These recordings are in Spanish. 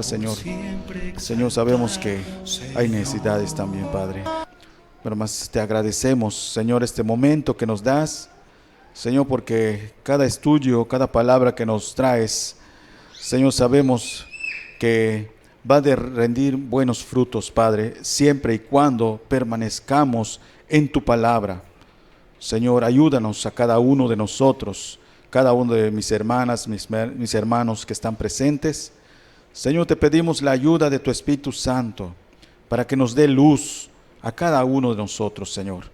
Señor. Señor, sabemos que hay necesidades también, Padre. Pero más te agradecemos, Señor, este momento que nos das, Señor, porque cada estudio, cada palabra que nos traes, Señor, sabemos que va de rendir buenos frutos, Padre, siempre y cuando permanezcamos en tu palabra. Señor, ayúdanos a cada uno de nosotros, cada uno de mis hermanas, mis hermanos que están presentes. Señor, te pedimos la ayuda de tu Espíritu Santo para que nos dé luz a cada uno de nosotros, Señor.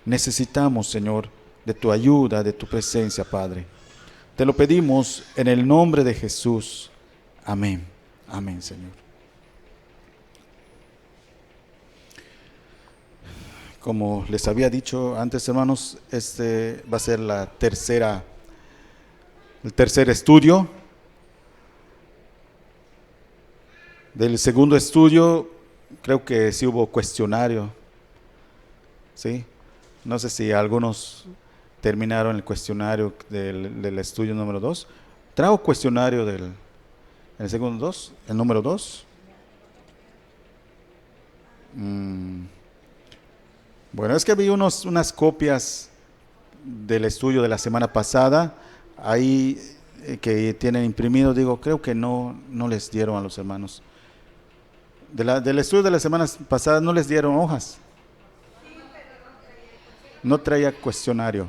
Necesitamos, Señor, de tu ayuda, de tu presencia, Padre. Te lo pedimos en el nombre de Jesús. Amén. Amén, Señor. Como les había dicho antes, hermanos, este va a ser el tercer estudio. Del segundo estudio, creo que sí hubo cuestionario, ¿sí? No sé si algunos terminaron el cuestionario del estudio número 2. ¿Trajo cuestionario del segundo 2? ¿El número 2? Bueno, es que vi unas copias del estudio de la semana pasada, ahí que tienen imprimido, digo, creo que no les dieron a los hermanos. Del estudio de las semanas pasadas no les dieron hojas. No traía cuestionario.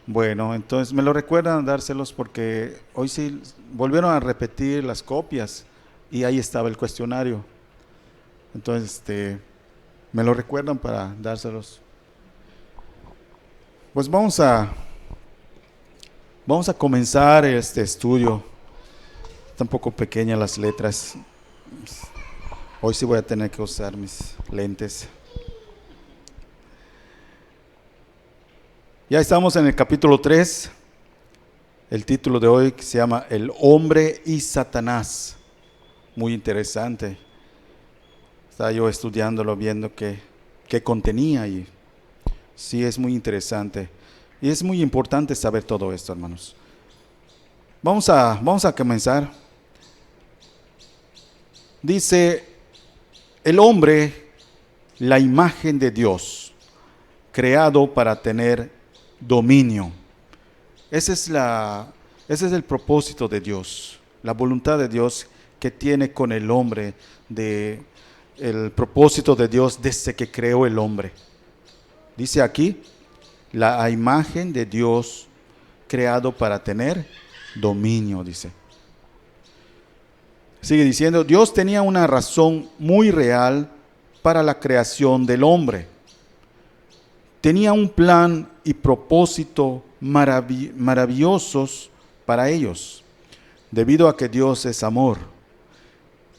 Bueno, entonces me lo recuerdan dárselos porque hoy sí volvieron a repetir las copias y ahí estaba el cuestionario. Entonces, me lo recuerdan para dárselos. Pues vamos a comenzar este estudio. Está un poco pequeñas las letras. Hoy sí voy a tener que usar mis lentes. Ya estamos en el capítulo 3. El título de hoy se llama El hombre y Satanás. Muy interesante. Estaba yo estudiándolo, viendo qué contenía y sí es muy interesante. Y es muy importante saber todo esto, hermanos. Vamos a comenzar. Dice: el hombre, la imagen de Dios, creado para tener dominio. Ese es el propósito de Dios, la voluntad de Dios que tiene con el hombre, el propósito de Dios desde que creó el hombre. Dice aquí, la imagen de Dios creado para tener dominio, dice. Sigue diciendo, Dios tenía una razón muy real para la creación del hombre. Tenía un plan y propósito maravillosos para ellos. Debido a que Dios es amor,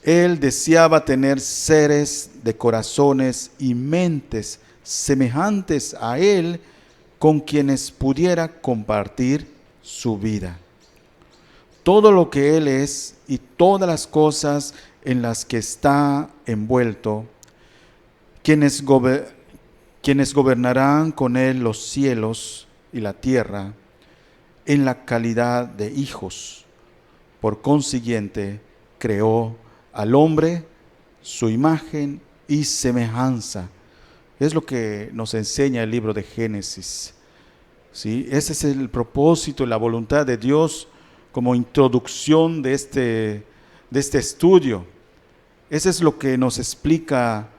Él deseaba tener seres de corazones y mentes semejantes a Él, con quienes pudiera compartir su vida. Todo lo que Él es y todas las cosas en las que está envuelto, quienes gobernarán con Él los cielos y la tierra en la calidad de hijos. Por consiguiente, creó al hombre su imagen y semejanza. Es lo que nos enseña el libro de Génesis. ¿Sí? Ese es el propósito y la voluntad de Dios como introducción de este estudio. Ese es lo que nos explica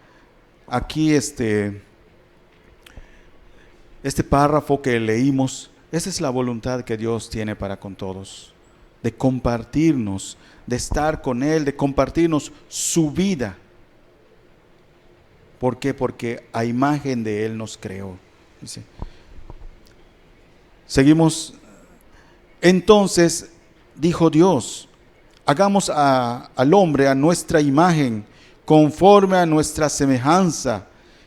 aquí este párrafo que leímos. Esa es la voluntad que Dios tiene para con todos, de compartirnos, de estar con Él, de compartirnos su vida. ¿Por qué? Porque a imagen de Él nos creó. Dice. Seguimos. Entonces dijo Dios: hagamos al hombre a nuestra imagen, conforme a nuestra semejanza,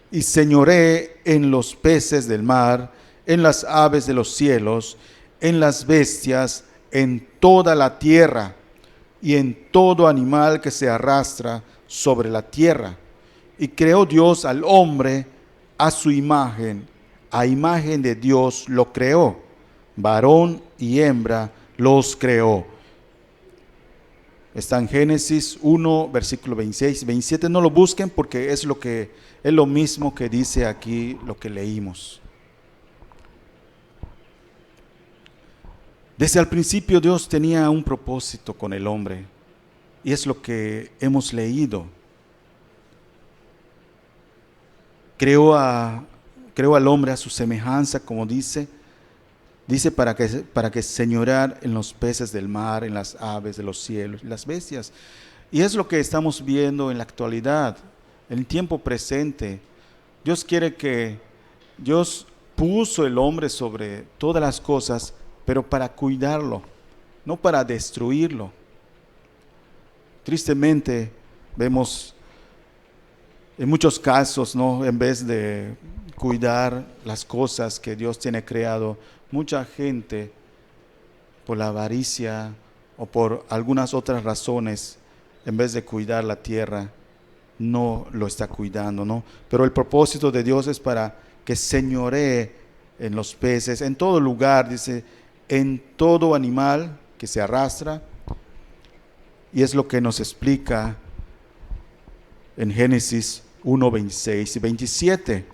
y señoree en los peces del mar, en las aves de los cielos, en las bestias, en toda la tierra, y en todo animal que se arrastra sobre la tierra. Y creó Dios al hombre a su imagen, a imagen de Dios lo creó, varón y hembra los creó. Está en Génesis 1, versículo 26 y 27. No lo busquen porque es lo mismo que dice aquí lo que leímos. Desde el principio Dios tenía un propósito con el hombre y es lo que hemos leído. Creó al hombre a su semejanza, como dice para que señorear en los peces del mar, en las aves de los cielos, en las bestias. Y es lo que estamos viendo en la actualidad, en el tiempo presente. Dios puso el hombre sobre todas las cosas, pero para cuidarlo, no para destruirlo. Tristemente vemos en muchos casos, ¿no?, en vez de cuidar las cosas que Dios tiene creado, mucha gente por la avaricia o por algunas otras razones, en vez de cuidar la tierra, no lo está cuidando, ¿no? Pero el propósito de Dios es para que señoree en los peces, en todo lugar, dice, en todo animal que se arrastra. Y es lo que nos explica en Génesis 1, 26 y 27.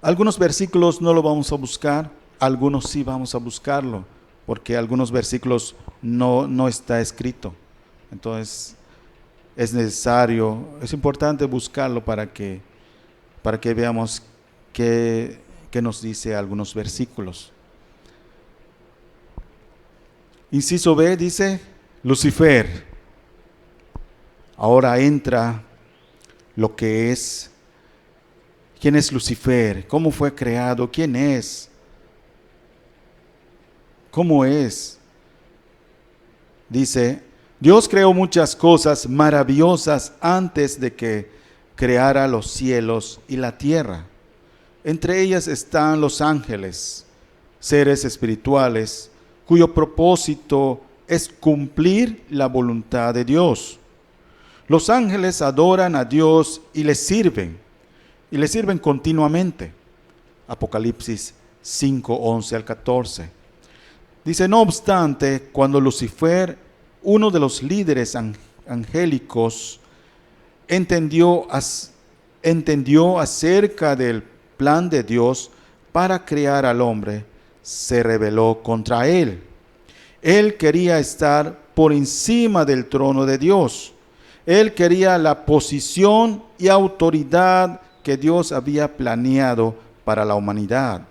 Algunos versículos no lo vamos a buscar, algunos sí vamos a buscarlo, porque algunos versículos no está escrito. Entonces es importante buscarlo para que veamos qué nos dice algunos versículos. Inciso B dice Lucifer. Ahora entra lo que es. ¿Quién es Lucifer? ¿Cómo fue creado? ¿Quién es? ¿Cómo es? Dice, Dios creó muchas cosas maravillosas antes de que creara los cielos y la tierra. Entre ellas están los ángeles, seres espirituales, cuyo propósito es cumplir la voluntad de Dios. Los ángeles adoran a Dios y le sirven continuamente. Apocalipsis 5, 11 al 14. Dice, no obstante, cuando Lucifer, uno de los líderes angélicos, entendió acerca del plan de Dios para crear al hombre, se rebeló contra él. Él quería estar por encima del trono de Dios. Él quería la posición y autoridad que Dios había planeado para la humanidad.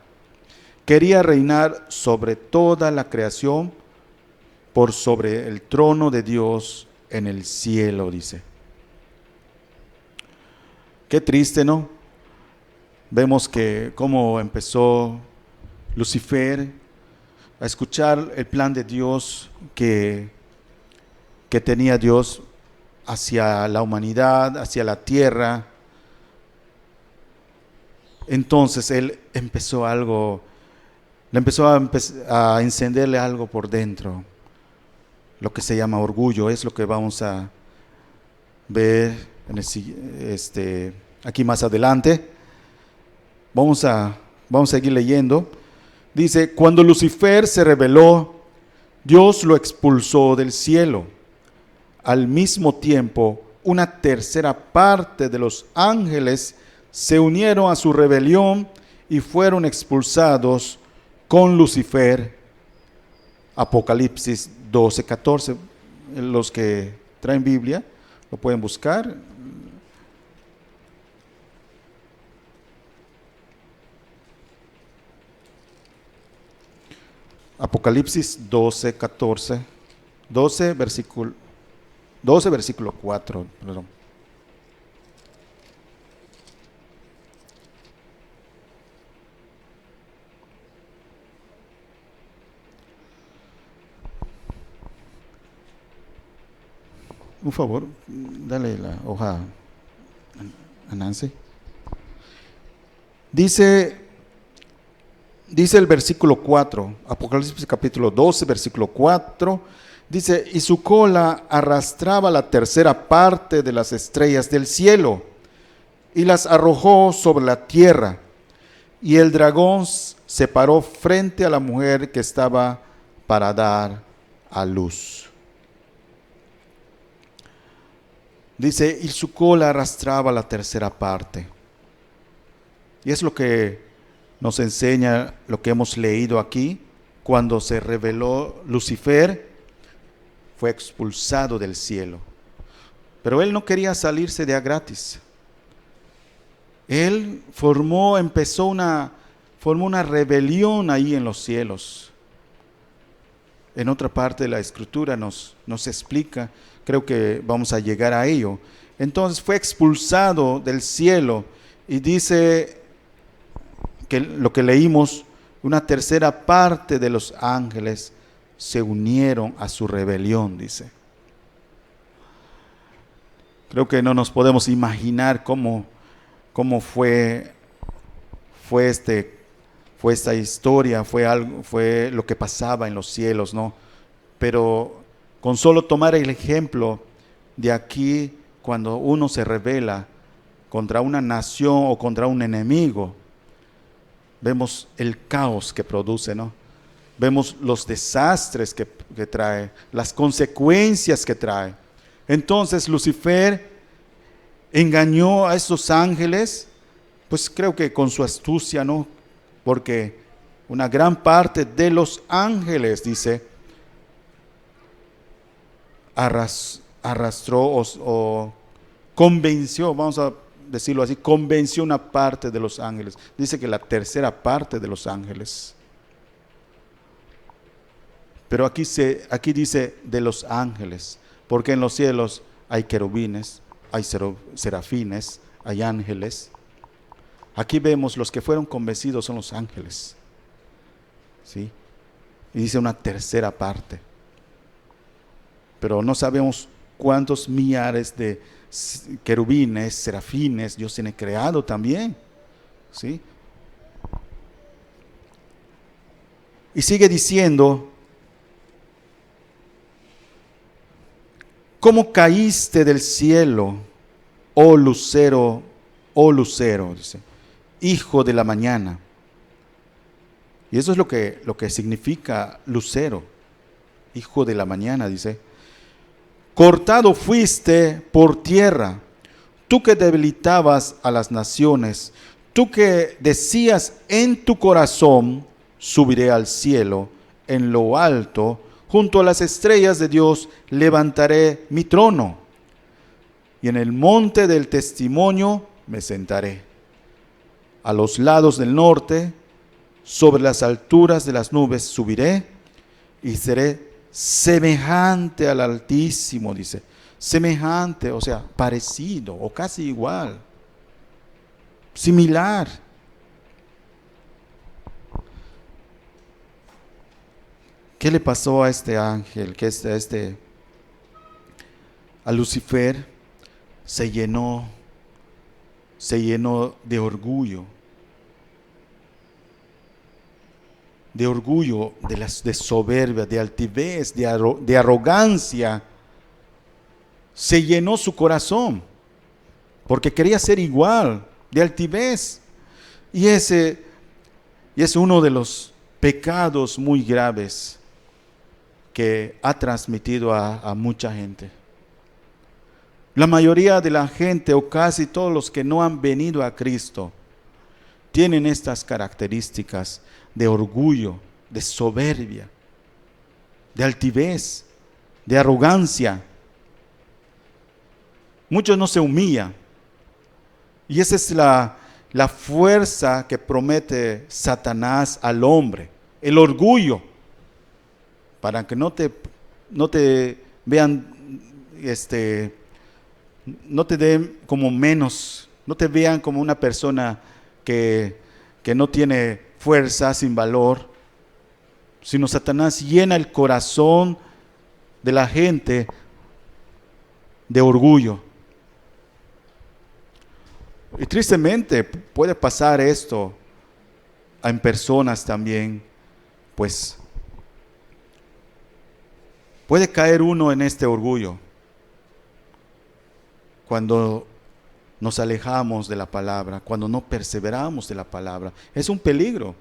Quería reinar sobre toda la creación, por sobre el trono de Dios en el cielo, dice. Qué triste, ¿no? Vemos que cómo empezó Lucifer a escuchar el plan de Dios que tenía Dios hacia la humanidad, hacia la tierra. Entonces él empezó a encenderle algo por dentro, lo que se llama orgullo. Es lo que vamos a ver aquí más adelante. Vamos a seguir leyendo. Dice, cuando Lucifer se rebeló, Dios lo expulsó del cielo. Al mismo tiempo, una tercera parte de los ángeles se unieron a su rebelión y fueron expulsados con Lucifer. Apocalipsis 12, 14. Los que traen Biblia lo pueden buscar. Apocalipsis 12, 14. 12, versículo 4. Perdón. Un favor, dale la hoja a Nancy. Dice el versículo 4, Apocalipsis capítulo 12, versículo 4, dice, y su cola arrastraba la tercera parte de las estrellas del cielo y las arrojó sobre la tierra. Y el dragón se paró frente a la mujer que estaba para dar a luz. Dice, y su cola arrastraba la tercera parte. Y es lo que nos enseña lo que hemos leído aquí. Cuando se rebeló Lucifer, fue expulsado del cielo. Pero él no quería salirse de a gratis. Él formó una rebelión ahí en los cielos. En otra parte de la escritura nos explica, creo que vamos a llegar a ello. Entonces fue expulsado del cielo y dice que lo que leímos, una tercera parte de los ángeles se unieron a su rebelión, dice. Creo que no nos podemos imaginar cómo fue esta historia, fue lo que pasaba en los cielos, ¿no? Pero con solo tomar el ejemplo de aquí, cuando uno se rebela contra una nación o contra un enemigo, vemos el caos que produce, ¿no? Vemos los desastres que trae, las consecuencias que trae. Entonces Lucifer engañó a estos ángeles, pues creo que con su astucia, ¿no? Porque una gran parte de los ángeles, dice, arrastró o convenció, vamos a decirlo así, convenció una parte de los ángeles. Dice que la tercera parte de los ángeles. Pero aquí dice de los ángeles, porque en los cielos hay querubines, hay serafines, hay ángeles. Aquí vemos los que fueron convencidos son los ángeles, ¿sí? Y dice una tercera parte. Pero no sabemos cuántos millares de querubines, serafines Dios tiene creado también, ¿sí? Y sigue diciendo, ¿cómo caíste del cielo, oh lucero, dice, hijo de la mañana? Y eso es lo que significa lucero, hijo de la mañana, dice. Cortado fuiste por tierra, tú que debilitabas a las naciones, tú que decías en tu corazón, subiré al cielo, en lo alto, junto a las estrellas de Dios, levantaré mi trono, y en el monte del testimonio me sentaré. A los lados del norte, sobre las alturas de las nubes subiré, y seré semejante al Altísimo, dice. Semejante, o sea, parecido, o casi igual, similar. ¿Qué le pasó a este ángel? A Lucifer se llenó de orgullo. De soberbia, de altivez, de arrogancia. Se llenó su corazón porque quería ser igual, de altivez. Y ese es uno de los pecados muy graves que ha transmitido a mucha gente. La mayoría de la gente, o casi todos los que no han venido a Cristo, tienen estas características de orgullo, de soberbia, de altivez, de arrogancia. Muchos no se humillan. Y esa es la fuerza que promete Satanás al hombre, el orgullo, para que no te vean, no te den como menos, no te vean como una persona que no tiene fuerza, sin valor, sino Satanás llena el corazón de la gente de orgullo. Y tristemente puede pasar esto en personas también, pues puede caer uno en este orgullo cuando nos alejamos de la palabra, cuando no perseveramos de la palabra. Es un peligro.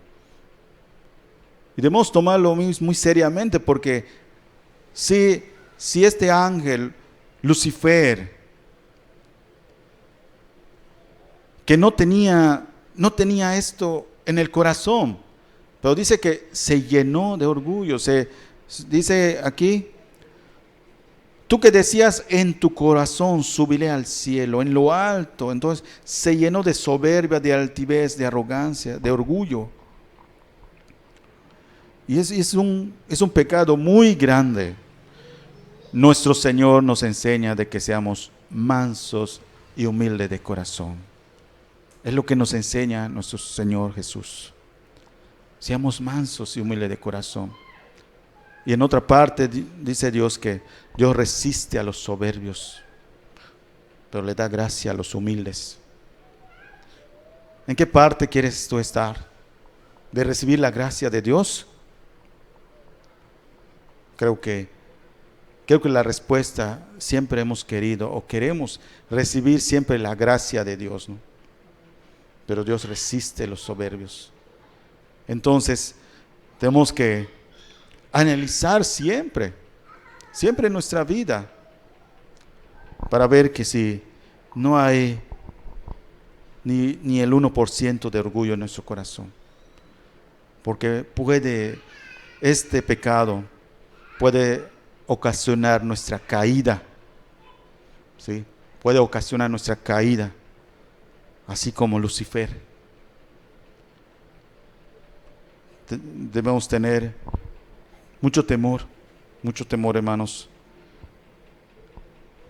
Y debemos tomarlo muy seriamente, porque si este ángel, Lucifer, que no tenía esto en el corazón, pero dice que se llenó de orgullo. Dice aquí, tú que decías en tu corazón, subiré al cielo, en lo alto. Entonces se llenó de soberbia, de altivez, de arrogancia, de orgullo. Y es un pecado muy grande. Nuestro Señor nos enseña de que seamos mansos y humildes de corazón. Es lo que nos enseña nuestro Señor Jesús. Seamos mansos y humildes de corazón. Y en otra parte dice Dios que Dios resiste a los soberbios, pero le da gracia a los humildes. ¿En qué parte quieres tú estar? ¿De recibir la gracia de Dios? Creo que la respuesta siempre hemos querido o queremos recibir siempre la gracia de Dios, ¿no? Pero Dios resiste a los soberbios. Entonces, tenemos que analizar siempre en nuestra vida, para ver que si no hay ni el 1% de orgullo en nuestro corazón. Porque este pecado puede ocasionar nuestra caída, ¿sí? Puede ocasionar nuestra caída, así como Lucifer. Debemos tener mucho temor, hermanos.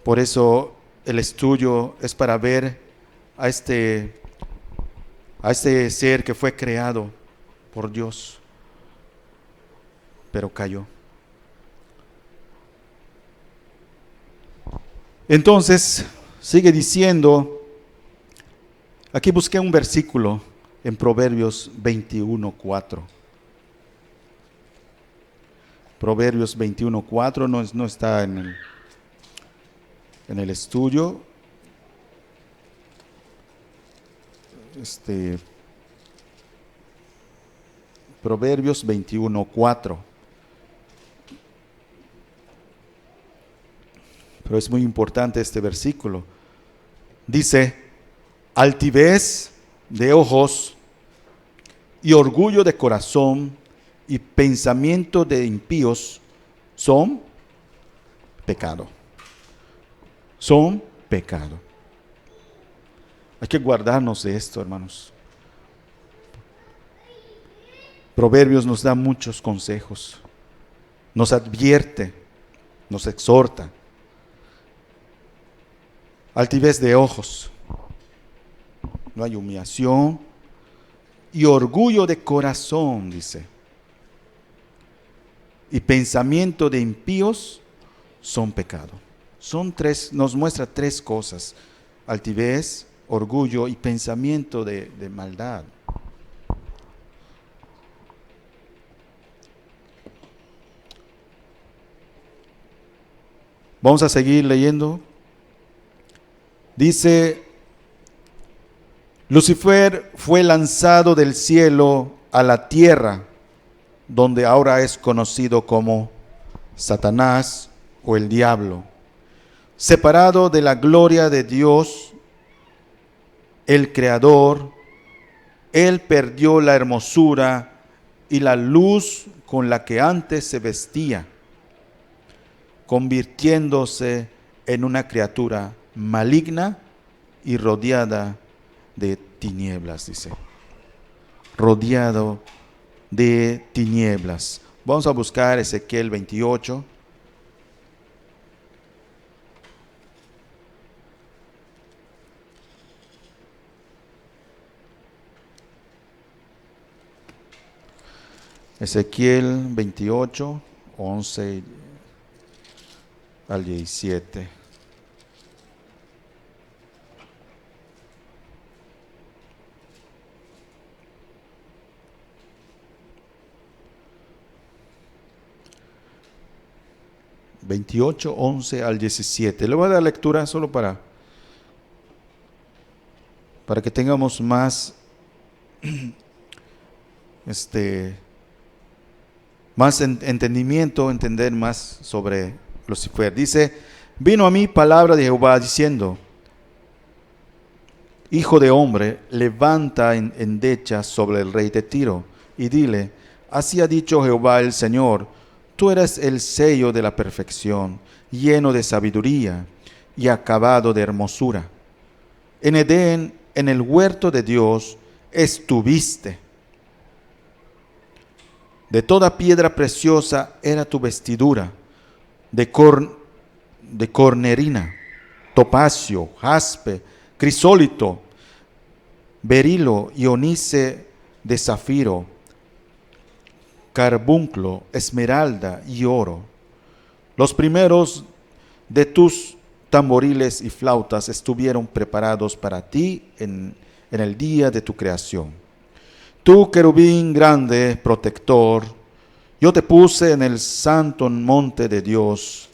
Por eso el estudio es para ver a este ser que fue creado por Dios, pero cayó. Entonces, sigue diciendo, aquí busqué un versículo en Proverbios 21:4. Proverbios 21:4 no está en el estudio. Proverbios 21:4. Pero es muy importante este versículo. Dice, altivez de ojos y orgullo de corazón y pensamiento de impíos son pecado. Son pecado. Hay que guardarnos de esto, hermanos. Proverbios nos da muchos consejos, nos advierte, nos exhorta. Altivez de ojos, no hay humillación, y orgullo de corazón, dice. Y pensamiento de impíos son pecado. Nos muestra tres cosas: altivez, orgullo y pensamiento de maldad. Vamos a seguir leyendo. Dice, Lucifer fue lanzado del cielo a la tierra, donde ahora es conocido como Satanás o el diablo, separado de la gloria de Dios, el Creador. Él perdió la hermosura y la luz con la que antes se vestía, convirtiéndose en una criatura maligna y rodeada de tinieblas, dice. Rodeado de tinieblas. Vamos a buscar Ezequiel 28. Ezequiel 28, 11 al 17. (28, 11 al 17). Le voy a dar lectura solo para que tengamos más más entendimiento, entender más sobre Lucifer. Dice, vino a mí palabra de Jehová diciendo, Hijo de hombre, levanta endecha sobre el rey de Tiro, y dile, así ha dicho Jehová el Señor, tú eres el sello de la perfección, lleno de sabiduría y acabado de hermosura. En Edén, en el huerto de Dios, estuviste. De toda piedra preciosa era tu vestidura, de cornerina, topacio, jaspe, crisólito, berilo y onice de zafiro, carbunclo, esmeralda y oro. Los primeros de tus tamboriles y flautas estuvieron preparados para ti en el día de tu creación. Tú, querubín grande, protector, yo te puse en el santo monte de Dios.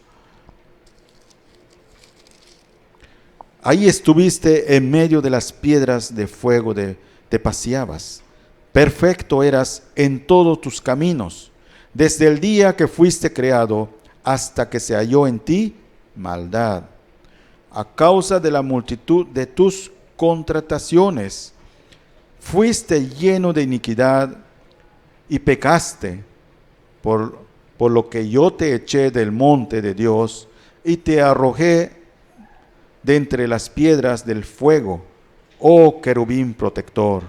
Ahí estuviste en medio de las piedras de fuego, te paseabas. Perfecto eras en todos tus caminos, desde el día que fuiste creado hasta que se halló en ti maldad. A causa de la multitud de tus contrataciones, fuiste lleno de iniquidad y pecaste, por lo que yo te eché del monte de Dios y te arrojé de entre las piedras del fuego, oh querubín protector.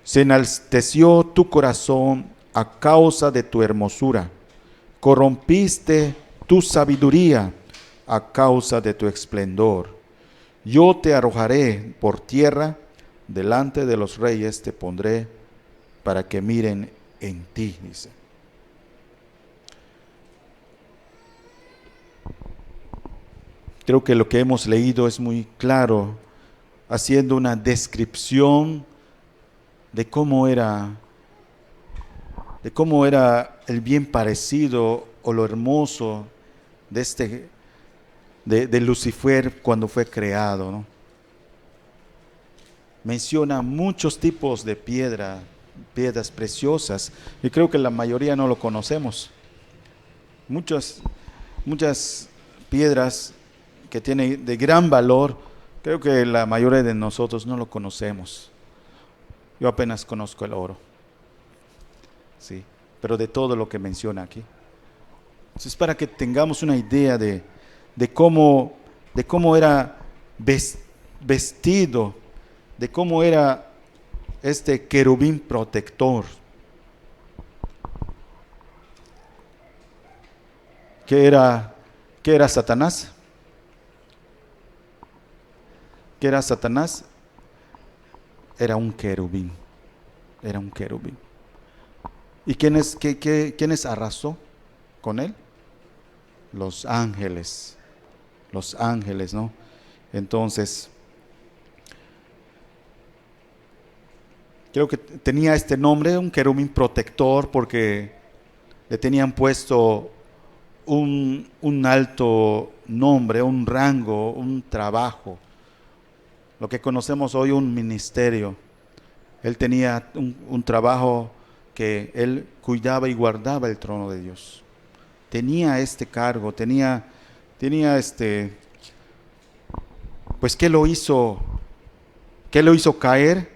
Se enalteció tu corazón a causa de tu hermosura, corrompiste tu sabiduría a causa de tu esplendor. Yo te arrojaré por tierra, delante de los reyes te pondré para que miren en ti, dice. Creo que lo que hemos leído es muy claro, haciendo una descripción de cómo era el bien parecido o lo hermoso de Lucifer cuando fue creado, ¿no? Menciona muchos tipos de piedras preciosas, y creo que la mayoría no lo conocemos. Muchas piedras que tienen de gran valor, creo que la mayoría de nosotros no lo conocemos. Yo apenas conozco el oro, sí, pero de todo lo que menciona aquí. Entonces, para que tengamos una idea de cómo era vestido, de cómo era este querubín protector. ¿Qué era Satanás? ¿Qué era Satanás? Era un querubín. Era un querubín. ¿Y quiénes arrasó con él? Los ángeles. Los ángeles, ¿no? Entonces, creo que tenía este nombre, un querubín protector, porque le tenían puesto un alto nombre, un rango, un trabajo. Lo que conocemos hoy un ministerio. Él tenía un trabajo que él cuidaba y guardaba el trono de Dios. Tenía este cargo, tenía pues ¿qué lo hizo caer?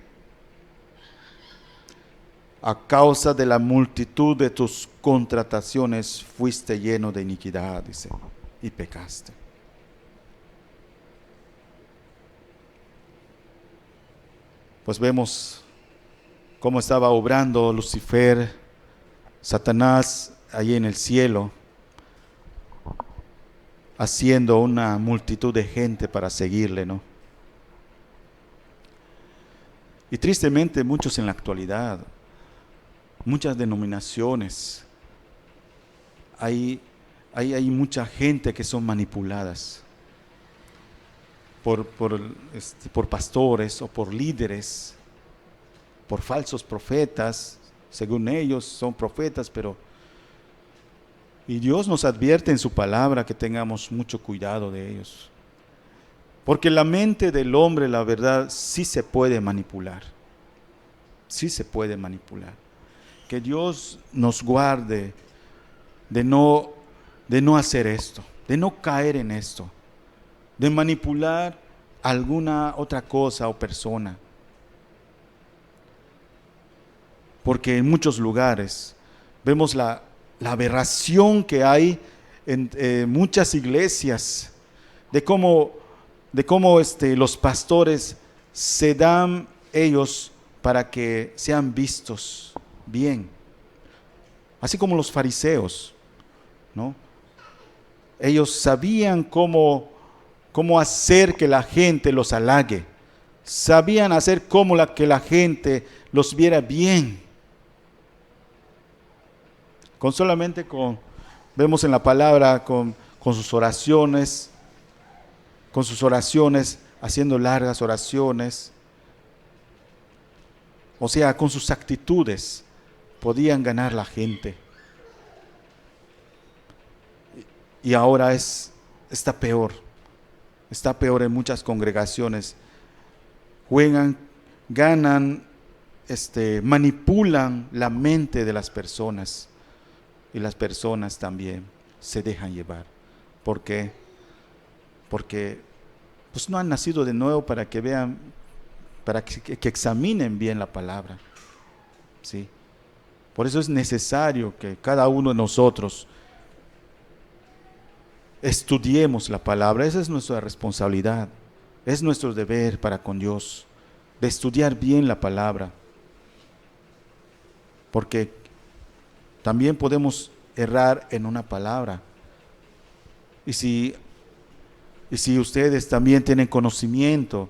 A causa de la multitud de tus contrataciones fuiste lleno de iniquidad, dice, y pecaste. Pues vemos cómo estaba obrando Lucifer, Satanás, allí en el cielo, haciendo una multitud de gente para seguirle, ¿no? Y tristemente muchos en la actualidad, muchas denominaciones, hay mucha gente que son manipuladas por pastores o por líderes, por falsos profetas. Según ellos son profetas, y Dios nos advierte en su palabra que tengamos mucho cuidado de ellos, porque la mente del hombre, la verdad, sí se puede manipular, sí se puede manipular. Que Dios nos guarde de no hacer esto, de no caer en esto, de manipular alguna otra cosa o persona. Porque en muchos lugares vemos la aberración que hay en muchas iglesias, de cómo los pastores se dan ellos para que sean vistos bien, así como los fariseos, ¿no? Ellos sabían cómo hacer que la gente los halague, sabían hacer que la gente los viera bien. Vemos en la palabra con sus oraciones, haciendo largas oraciones, o sea, con sus actitudes podían ganar la gente. Y ahora está peor en muchas congregaciones. Ganan, manipulan la mente de las personas, y las personas también se dejan llevar. ¿Por qué? Porque pues no han nacido de nuevo para que vean, para que examinen bien la palabra, ¿sí? Por eso es necesario que cada uno de nosotros estudiemos la palabra. Esa es nuestra responsabilidad, es nuestro deber para con Dios, de estudiar bien la palabra, porque también podemos errar en una palabra. Y si ustedes también tienen conocimiento,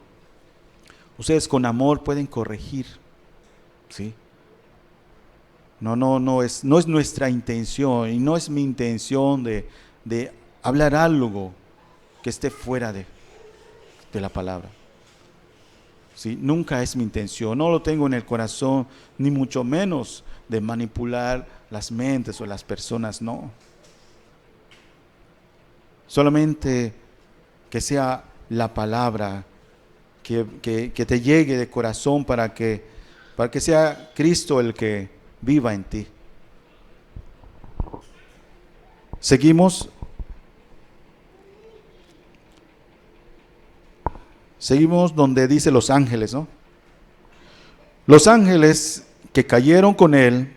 ustedes con amor pueden corregir, ¿sí? No es nuestra intención, y no es mi intención de hablar algo que esté fuera de la palabra. ¿Sí? Nunca es mi intención, no lo tengo en el corazón, ni mucho menos de manipular las mentes o las personas, no. Solamente que sea la palabra que te llegue de corazón para que sea Cristo el que viva en ti. Seguimos donde dice los ángeles, ¿no? Los ángeles que cayeron con él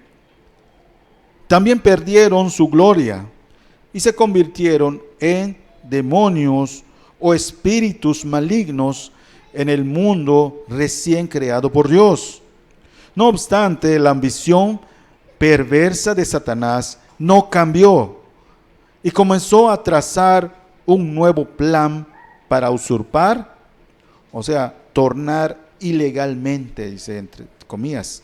también perdieron su gloria y se convirtieron en demonios o espíritus malignos en el mundo recién creado por Dios. No obstante, la ambición perversa de Satanás no cambió y comenzó a trazar un nuevo plan para usurpar, o sea, tornar ilegalmente, dice entre comillas,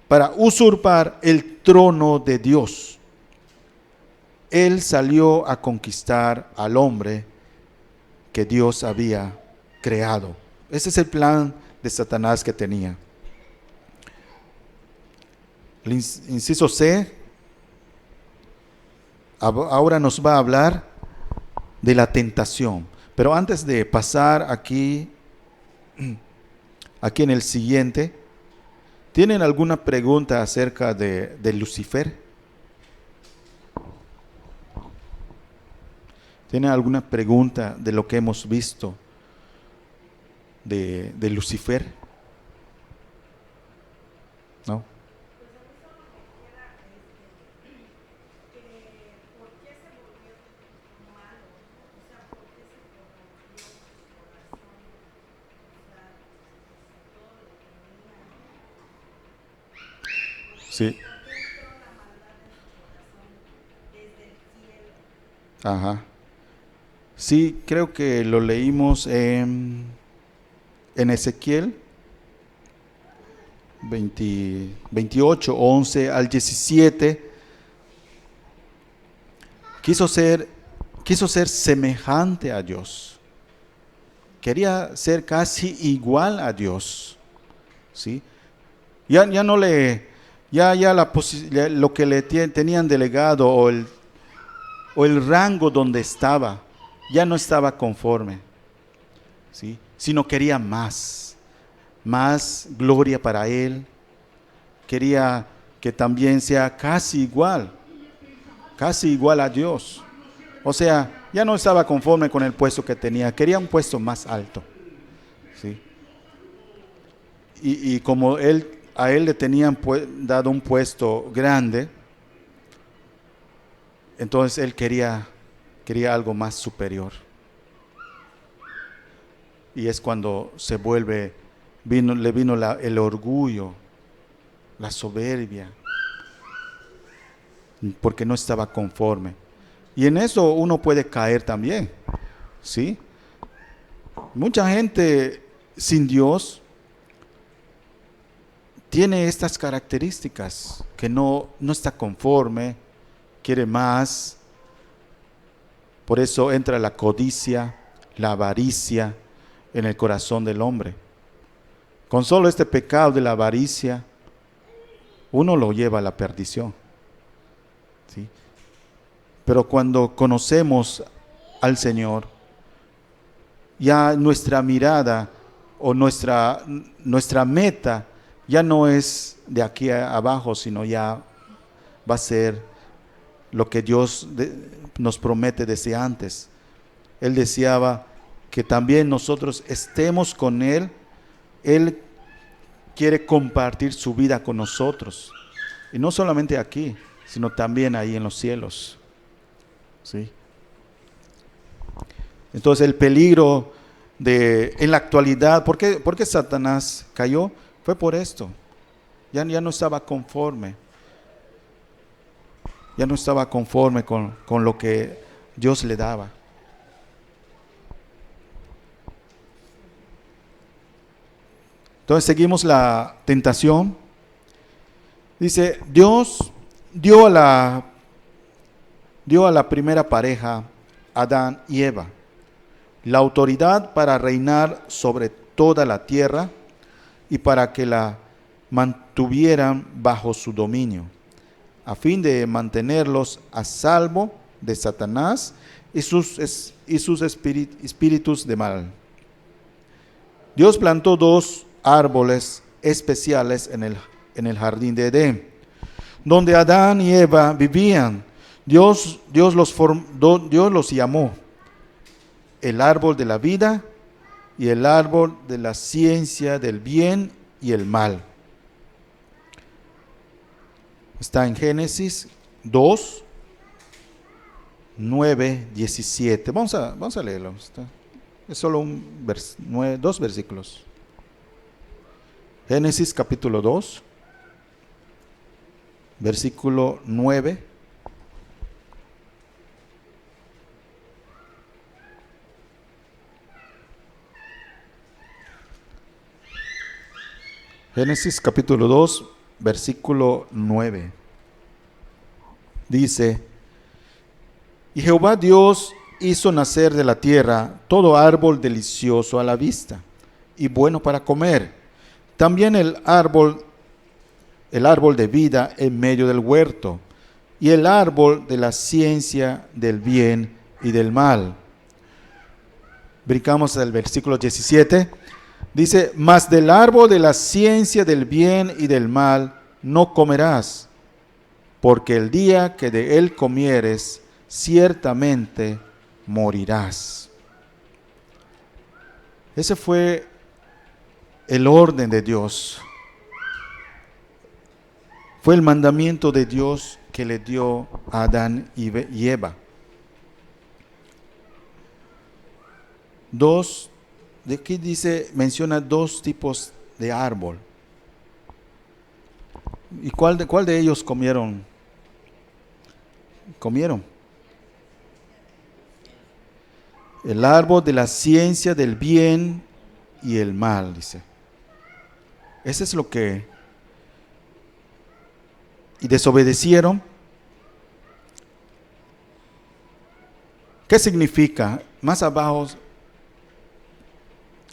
para usurpar el trono de Dios. Él salió a conquistar al hombre que Dios había creado. Ese es el plan de Satanás que tenía. El inciso C ahora nos va a hablar de la tentación. Pero antes de pasar aquí en el siguiente, ¿tienen alguna pregunta acerca de Lucifer? ¿Tienen alguna pregunta de lo que hemos visto de Lucifer? ¿No? Sí. Ajá. Sí, creo que lo leímos en Ezequiel 28, 11 al 17. Quiso ser semejante a Dios. Quería ser casi igual a Dios, ¿sí? Ya no le, ya lo que le tenían delegado o el rango donde estaba, ya no estaba conforme, ¿sí? Sino quería más gloria para él. Quería que también sea casi igual a Dios. O sea, Ya no estaba conforme con el puesto que tenía, quería un puesto más alto. ¿Sí? Y como a él le tenían dado un puesto grande, entonces él quería algo más superior. Y es cuando le vino el orgullo, la soberbia, porque no estaba conforme. Y en eso uno puede caer también, ¿sí? Mucha gente sin Dios tiene estas características, que no está conforme, quiere más. Por eso entra la codicia, la avaricia en el corazón del hombre. Con solo este pecado de la avaricia, uno lo lleva a la perdición. ¿Sí? Pero cuando conocemos al Señor, ya nuestra mirada o nuestra meta ya no es de aquí abajo, sino ya va a ser lo que Dios nos promete desde antes. Él deseaba que también nosotros estemos con Él. Él quiere compartir su vida con nosotros. Y no solamente aquí, sino también ahí en los cielos. ¿Sí? Entonces el peligro en la actualidad, ¿por qué Satanás cayó? Fue por esto. Ya no estaba conforme. Ya no estaba conforme con lo que Dios le daba. Entonces seguimos la tentación. Dice, Dios dio a la primera pareja, Adán y Eva, la autoridad para reinar sobre toda la tierra y para que la mantuvieran bajo su dominio, a fin de mantenerlos a salvo de Satanás y sus espíritus de mal. Dios plantó dos árboles especiales en el jardín de Edén, donde Adán y Eva vivían. Dios los llamó el árbol de la vida y el árbol de la ciencia del bien y el mal. Está en Génesis 2, 9, 17. Vamos a leerlo. Es solo dos versículos. Génesis capítulo 2, versículo 9. Génesis capítulo 2, versículo 9. Dice, y Jehová Dios hizo nacer de la tierra todo árbol delicioso a la vista y bueno para comer. También el árbol de vida en medio del huerto, y el árbol de la ciencia del bien y del mal. Brincamos al versículo 17. Dice, mas del árbol de la ciencia del bien y del mal no comerás, porque el día que de él comieres, ciertamente morirás. Ese fue el orden de Dios. Fue el mandamiento de Dios que le dio a Adán y Eva. De aquí dice, menciona dos tipos de árbol. ¿Y cuál de ellos comieron? El árbol de la ciencia del bien y el mal, dice. Ese es lo que... Y desobedecieron. ¿Qué significa? Más abajo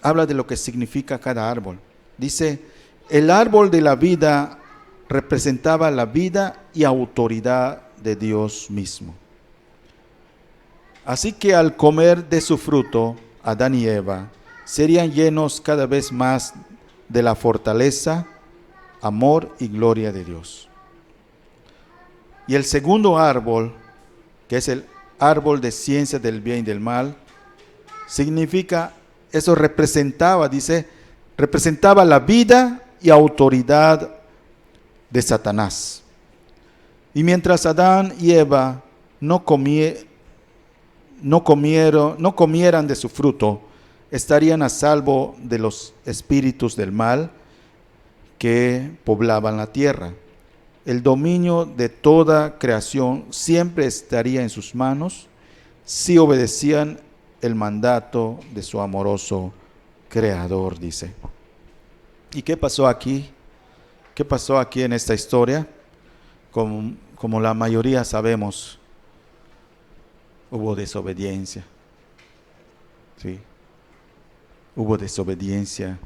habla de lo que significa cada árbol. Dice, el árbol de la vida representaba la vida y autoridad de Dios mismo. Así que al comer de su fruto, Adán y Eva serían llenos cada vez más de la fortaleza, amor y gloria de Dios. Y el segundo árbol, que es árbol de ciencia del bien y del mal, significa, eso representaba, dice, representaba la vida y autoridad de Satanás. Y mientras Adán y Eva no comieran de su fruto, estarían a salvo de los espíritus del mal que poblaban la tierra. El dominio de toda creación siempre estaría en sus manos si obedecían el mandato de su amoroso Creador, dice. ¿Y qué pasó aquí? ¿Qué pasó aquí en esta historia? Como la mayoría sabemos, hubo desobediencia. Sí, hubo desobediencia.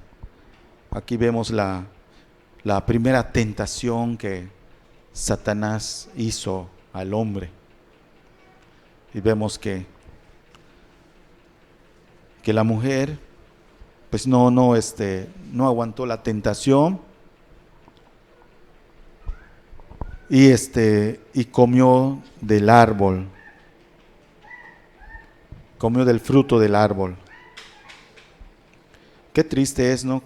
Aquí vemos la primera tentación que Satanás hizo al hombre. Y vemos que la mujer pues no aguantó la tentación y comió del árbol. Comió del fruto del árbol. Qué triste es, ¿no?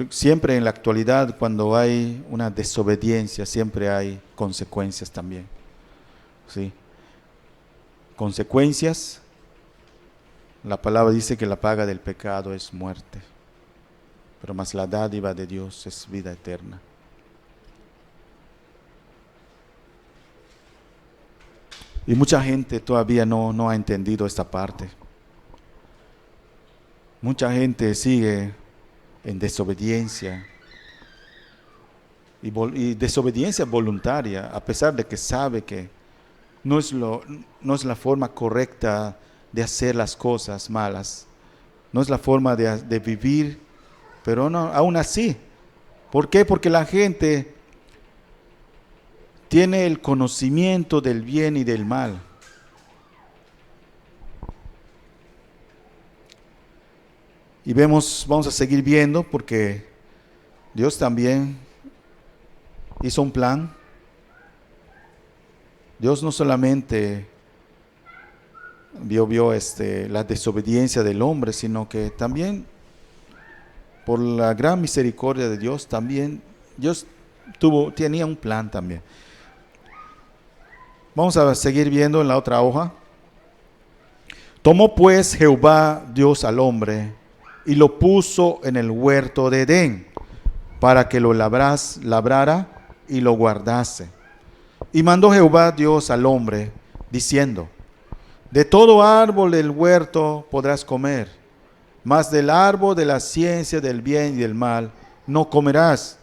Siempre en la actualidad, cuando hay una desobediencia, siempre hay consecuencias también. ¿Sí? Consecuencias. La palabra dice que la paga del pecado es muerte, pero más la dádiva de Dios es vida eterna. Y mucha gente todavía no ha entendido esta parte. Mucha gente sigue en desobediencia y desobediencia voluntaria, a pesar de que sabe que no es la forma correcta de hacer las cosas malas, no es la forma de vivir, pero no, aún así. ¿Por qué? Porque la gente tiene el conocimiento del bien y del mal. Y vamos a seguir viendo porque Dios también hizo un plan. Dios no solamente vio la desobediencia del hombre, sino que también por la gran misericordia de Dios, también Dios tenía un plan también. Vamos a seguir viendo en la otra hoja. Tomó pues Jehová Dios al hombre y lo puso en el huerto de Edén para que lo labrara y lo guardase. Y mandó Jehová Dios al hombre diciendo: de todo árbol del huerto podrás comer, mas del árbol de la ciencia del bien y del mal no comerás,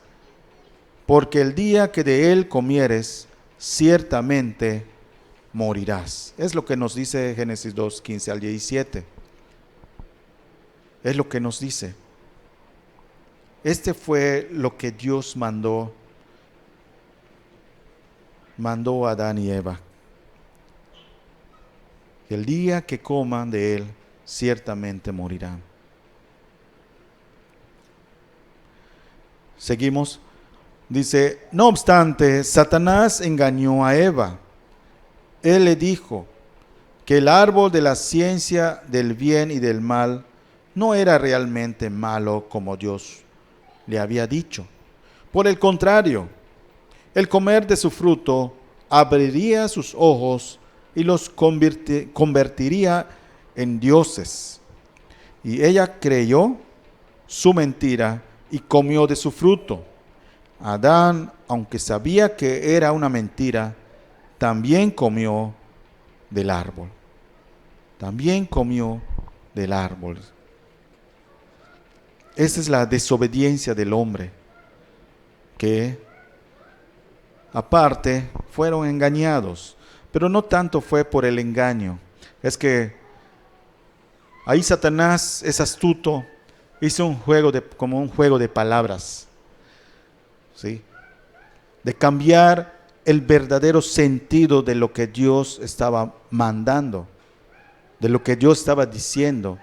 porque el día que de él comieres, ciertamente morirás. Es lo que nos dice Génesis 2, 15 al 17. Es lo que nos dice. Este fue lo que Dios mandó a Adán y Eva. El día que coman de él, ciertamente morirán. Seguimos. Dice: no obstante, Satanás engañó a Eva. Él le dijo que el árbol de la ciencia del bien y del mal no era realmente malo como Dios le había dicho. Por el contrario, el comer de su fruto abriría sus ojos y los convertiría en dioses. Y ella creyó su mentira y comió de su fruto. Adán, aunque sabía que era una mentira, también comió del árbol. También comió del árbol. Esa es la desobediencia del hombre, que aparte fueron engañados, pero no tanto fue por el engaño. Es que ahí Satanás es astuto, hizo como un juego de palabras, ¿sí? De cambiar el verdadero sentido de lo que Dios estaba mandando, de lo que Dios estaba diciendo.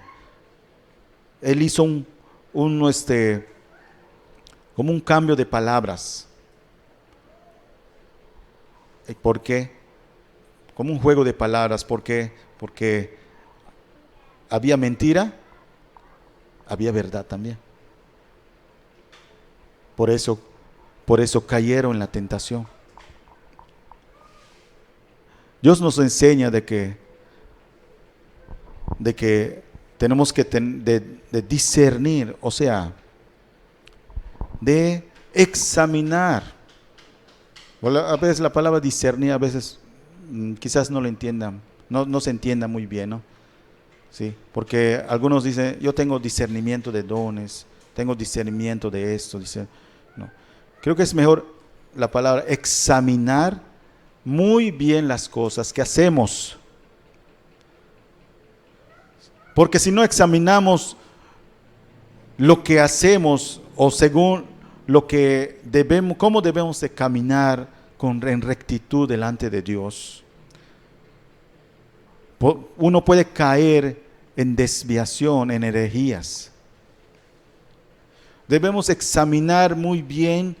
Él hizo como un cambio de palabras. ¿Por qué? como un juego de palabras. ¿Por qué? Porque había mentira, había verdad también. Por eso cayeron en la tentación. Dios nos enseña de que tenemos que de discernir, o sea, de examinar. A veces la palabra discernir, a veces quizás no lo entiendan, no se entienda muy bien, ¿no? Sí, porque algunos dicen, yo tengo discernimiento de dones, tengo discernimiento de esto, dice, no. Creo que es mejor la palabra examinar muy bien las cosas que hacemos. Porque si no examinamos lo que hacemos o según lo que debemos, cómo debemos de caminar en rectitud delante de Dios, uno puede caer en desviación, en herejías. Debemos examinar muy bien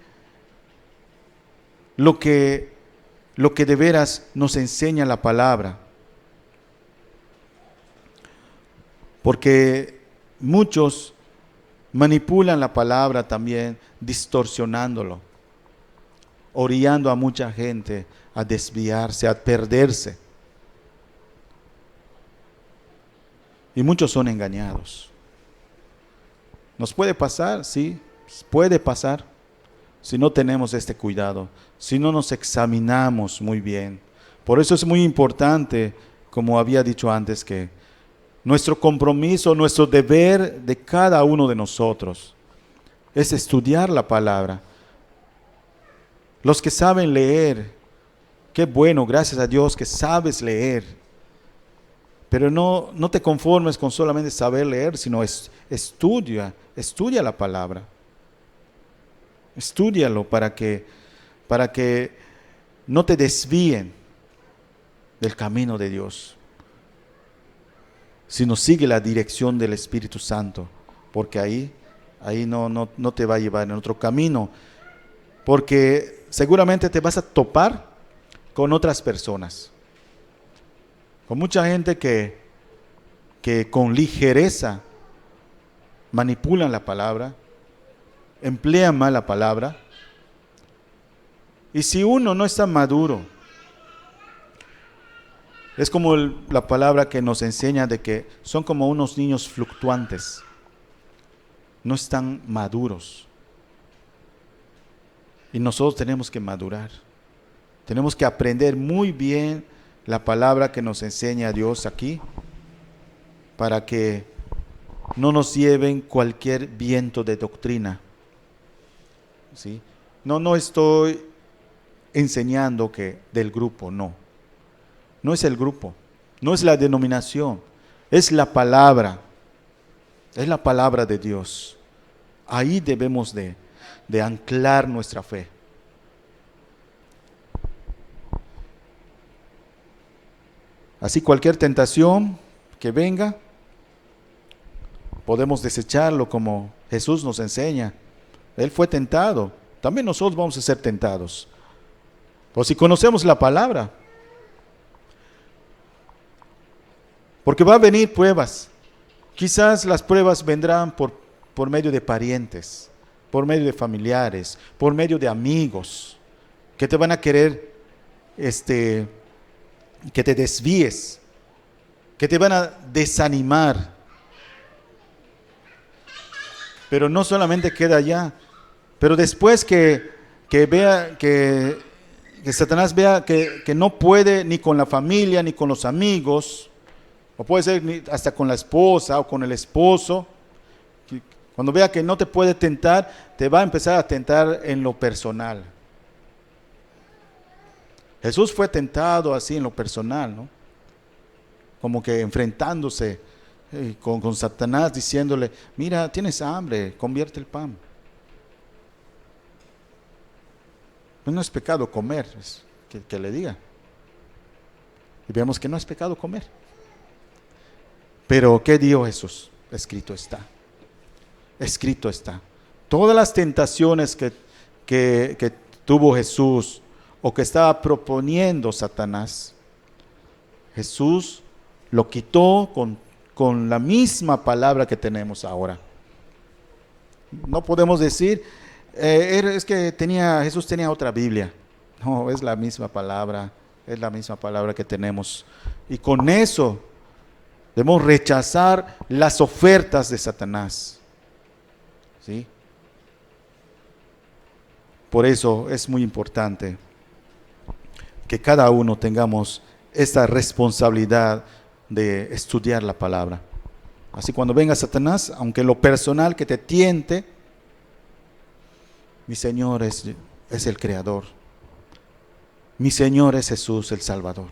lo que de veras nos enseña la palabra. Porque muchos manipulan la palabra también, distorsionándolo, orillando a mucha gente a desviarse, a perderse. Y muchos son engañados. ¿Nos puede pasar? Sí, puede pasar. Si no tenemos este cuidado, si no nos examinamos muy bien. Por eso es muy importante, como había dicho antes, que nuestro compromiso, nuestro deber de cada uno de nosotros es estudiar la palabra. Los que saben leer, qué bueno, gracias a Dios que sabes leer. Pero no te conformes con solamente saber leer, sino estudia la palabra. Estúdialo para que no te desvíen del camino de Dios, sino sigue la dirección del Espíritu Santo, porque ahí no te va a llevar en otro camino, porque seguramente te vas a topar con otras personas, con mucha gente que con ligereza manipulan la palabra, emplean mal la palabra, y si uno no está maduro, es como la palabra que nos enseña de que son como unos niños fluctuantes, no están maduros. Y nosotros tenemos que madurar, tenemos que aprender muy bien la palabra que nos enseña Dios aquí, para que no nos lleven cualquier viento de doctrina. ¿Sí? No estoy enseñando que del grupo, no es el grupo, no es la denominación, es la palabra de Dios. Ahí debemos de anclar nuestra fe. Así cualquier tentación que venga, podemos desecharlo como Jesús nos enseña. Él fue tentado, también nosotros vamos a ser tentados. Pues si conocemos la palabra, porque va a venir pruebas. Quizás las pruebas vendrán por medio de parientes, por medio de familiares, por medio de amigos, que te van a querer que te desvíes, que te van a desanimar. Pero no solamente queda allá, pero después que vea que Satanás vea que no puede ni con la familia ni con los amigos, o puede ser hasta con la esposa o con el esposo, cuando vea que no te puede tentar, te va a empezar a tentar en lo personal. Jesús fue tentado así en lo personal, ¿no? Como que enfrentándose con Satanás, diciéndole, mira, tienes hambre, convierte el pan. No es pecado comer, es que le diga. Y vemos que no es pecado comer. Pero ¿qué dijo Jesús? Escrito está. Escrito está. Todas las tentaciones que tuvo Jesús o que estaba proponiendo Satanás, Jesús lo quitó con la misma palabra que tenemos ahora. No podemos decir, es que Jesús tenía otra Biblia. No, es la misma palabra que tenemos. Y con eso debemos rechazar las ofertas de Satanás. ¿Sí? Por eso es muy importante que cada uno tengamos esta responsabilidad de estudiar la palabra. Así cuando venga Satanás, aunque lo personal que te tiente, mi Señor es el Creador. Mi Señor es Jesús el Salvador.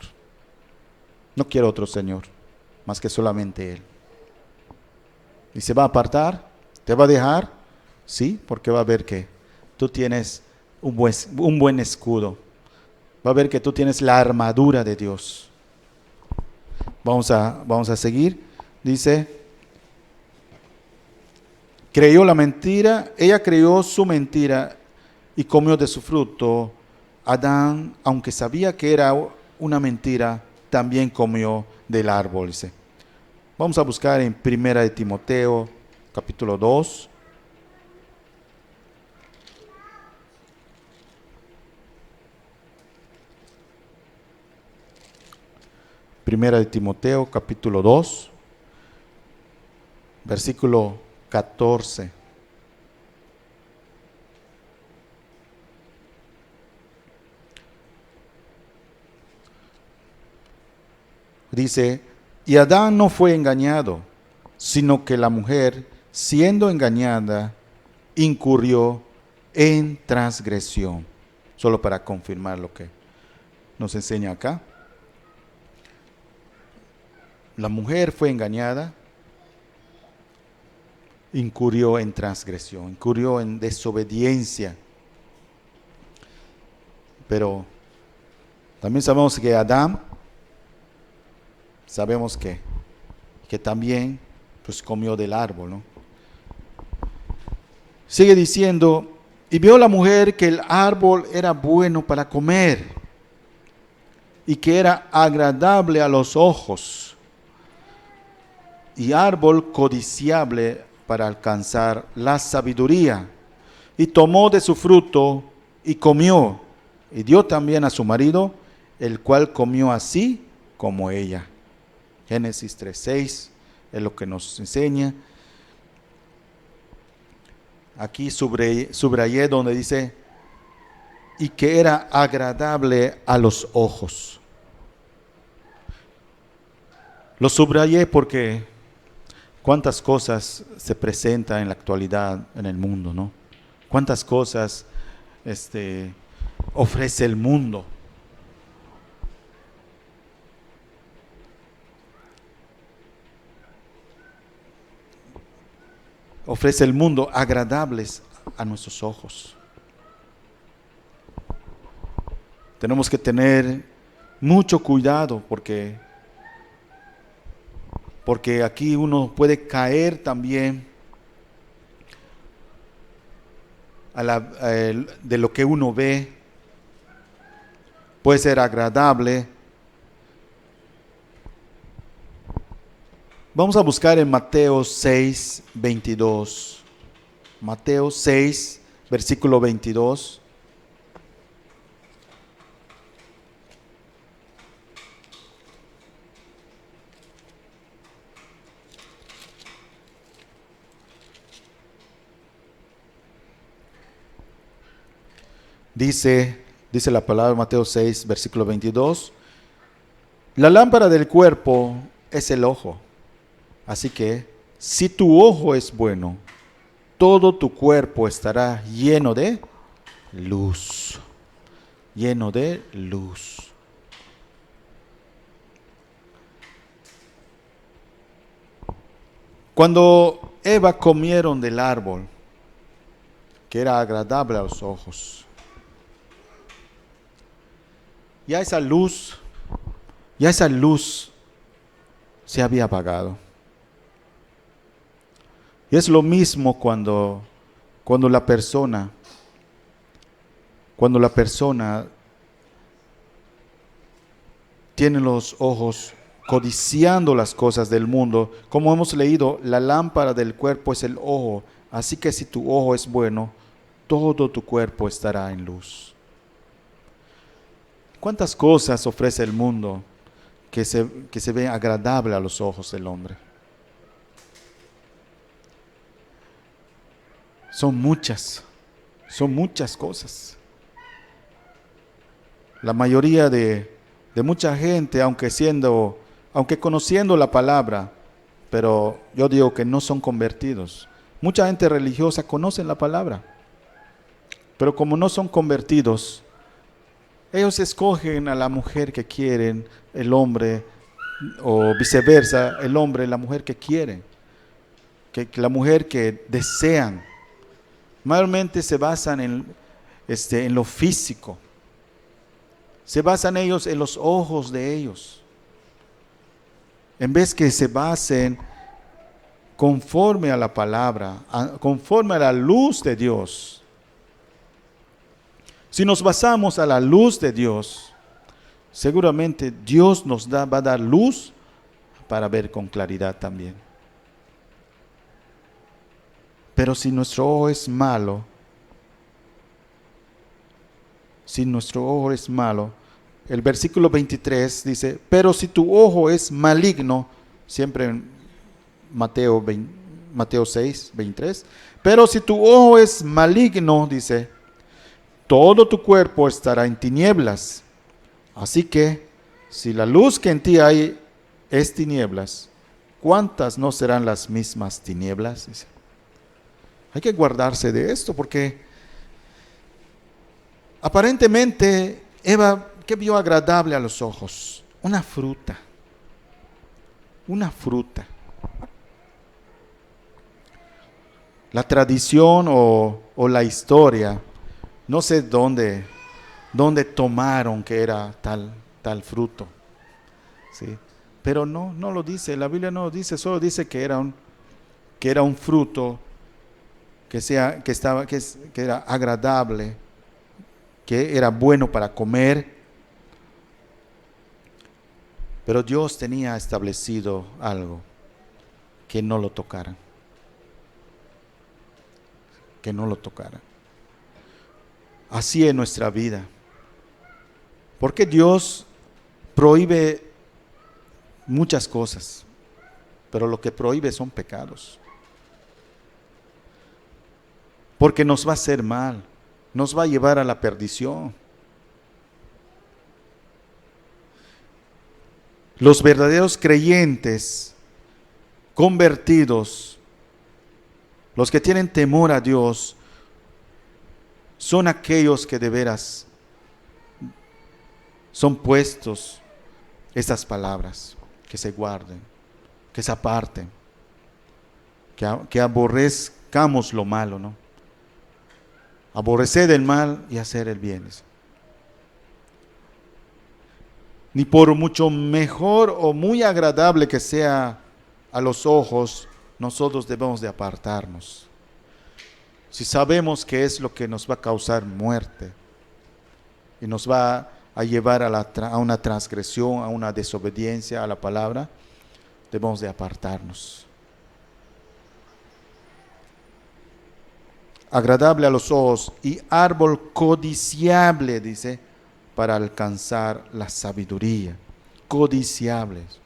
No quiero otro Señor, más que solamente Él. Y se va a apartar, te va a dejar, sí, porque va a ver que tú tienes un buen escudo. Va a ver que tú tienes la armadura de Dios. Vamos a seguir. Dice, creyó la mentira, ella creyó su mentira y comió de su fruto. Adán, aunque sabía que era una mentira, también comió del árbol. Dice. Vamos a buscar en 1 de Timoteo, capítulo 2. Primera de Timoteo, capítulo 2, versículo 14. Dice, y Adán no fue engañado, sino que la mujer, siendo engañada, incurrió en transgresión. Solo para confirmar lo que nos enseña acá. La mujer fue engañada, incurrió en transgresión, incurrió en desobediencia. Pero también sabemos que Adán, sabemos que también pues comió del árbol, ¿no? Sigue diciendo, y vio la mujer que el árbol era bueno para comer y que era agradable a los ojos y árbol codiciable para alcanzar la sabiduría. Y tomó de su fruto y comió, y dio también a su marido, el cual comió así como ella. Génesis 3:6 es lo que nos enseña. Aquí subrayé donde dice, y que era agradable a los ojos. Lo subrayé porque cuántas cosas se presentan en la actualidad en el mundo, ¿no? Cuántas cosas ofrece el mundo. Ofrece el mundo agradables a nuestros ojos. Tenemos que tener mucho cuidado porque aquí uno puede caer también de lo que uno ve. Puede ser agradable. Vamos a buscar en Mateo 6:22. Mateo 6, versículo 22. Dice la palabra Mateo 6, versículo 22. La lámpara del cuerpo es el ojo. Así que, si tu ojo es bueno, todo tu cuerpo estará lleno de luz. Lleno de luz. Cuando Eva comieron del árbol, que era agradable a los ojos, ya esa luz se había apagado. Y es lo mismo cuando la persona tienen los ojos codiciando las cosas del mundo. Como hemos leído, la lámpara del cuerpo es el ojo, así que si tu ojo es bueno, todo tu cuerpo estará en luz. ¿Cuántas cosas ofrece el mundo que se ven agradables a los ojos del hombre? Son muchas cosas. La mayoría de mucha gente, aunque conociendo la palabra, pero yo digo que no son convertidos. Mucha gente religiosa conoce la palabra, pero como no son convertidos, ellos escogen a la mujer que quieren, el hombre, o viceversa, el hombre, la mujer que quieren, que la mujer que desean. Mayormente se basan en lo físico. Se basan ellos en los ojos de ellos. En vez que se basen conforme a la palabra, conforme a la luz de Dios. Si nos basamos a la luz de Dios, seguramente Dios nos va a dar luz para ver con claridad también. Pero si nuestro ojo es malo, el versículo 23 dice, pero si tu ojo es maligno, siempre en Mateo 6, 23, pero si tu ojo es maligno, dice, todo tu cuerpo estará en tinieblas. Así que, si la luz que en ti hay es tinieblas, ¿cuántas no serán las mismas tinieblas? Dice. Hay que guardarse de esto porque aparentemente Eva, ¿qué vio agradable a los ojos? Una fruta. La tradición o la historia, no sé dónde tomaron que era tal fruto, ¿sí? Pero no lo dice, la Biblia no lo dice, solo dice que era un fruto que era agradable, que era bueno para comer. Pero Dios tenía establecido algo, que no lo tocaran. Que no lo tocaran. Así es nuestra vida. Porque Dios prohíbe muchas cosas, pero lo que prohíbe son pecados. Porque nos va a hacer mal, nos va a llevar a la perdición. Los verdaderos creyentes, convertidos, los que tienen temor a Dios, son aquellos que de veras son puestos estas palabras, que se guarden, que se aparten, que aborrezcamos lo malo, ¿no? Aborrecer el mal y hacer el bien. Ni por mucho mejor o muy agradable que sea a los ojos, nosotros debemos de apartarnos. Si sabemos que es lo que nos va a causar muerte y nos va a llevar a una transgresión, a una desobediencia a la palabra, debemos de apartarnos. Agradable a los ojos y árbol codiciable, dice, para alcanzar la sabiduría. Codiciables.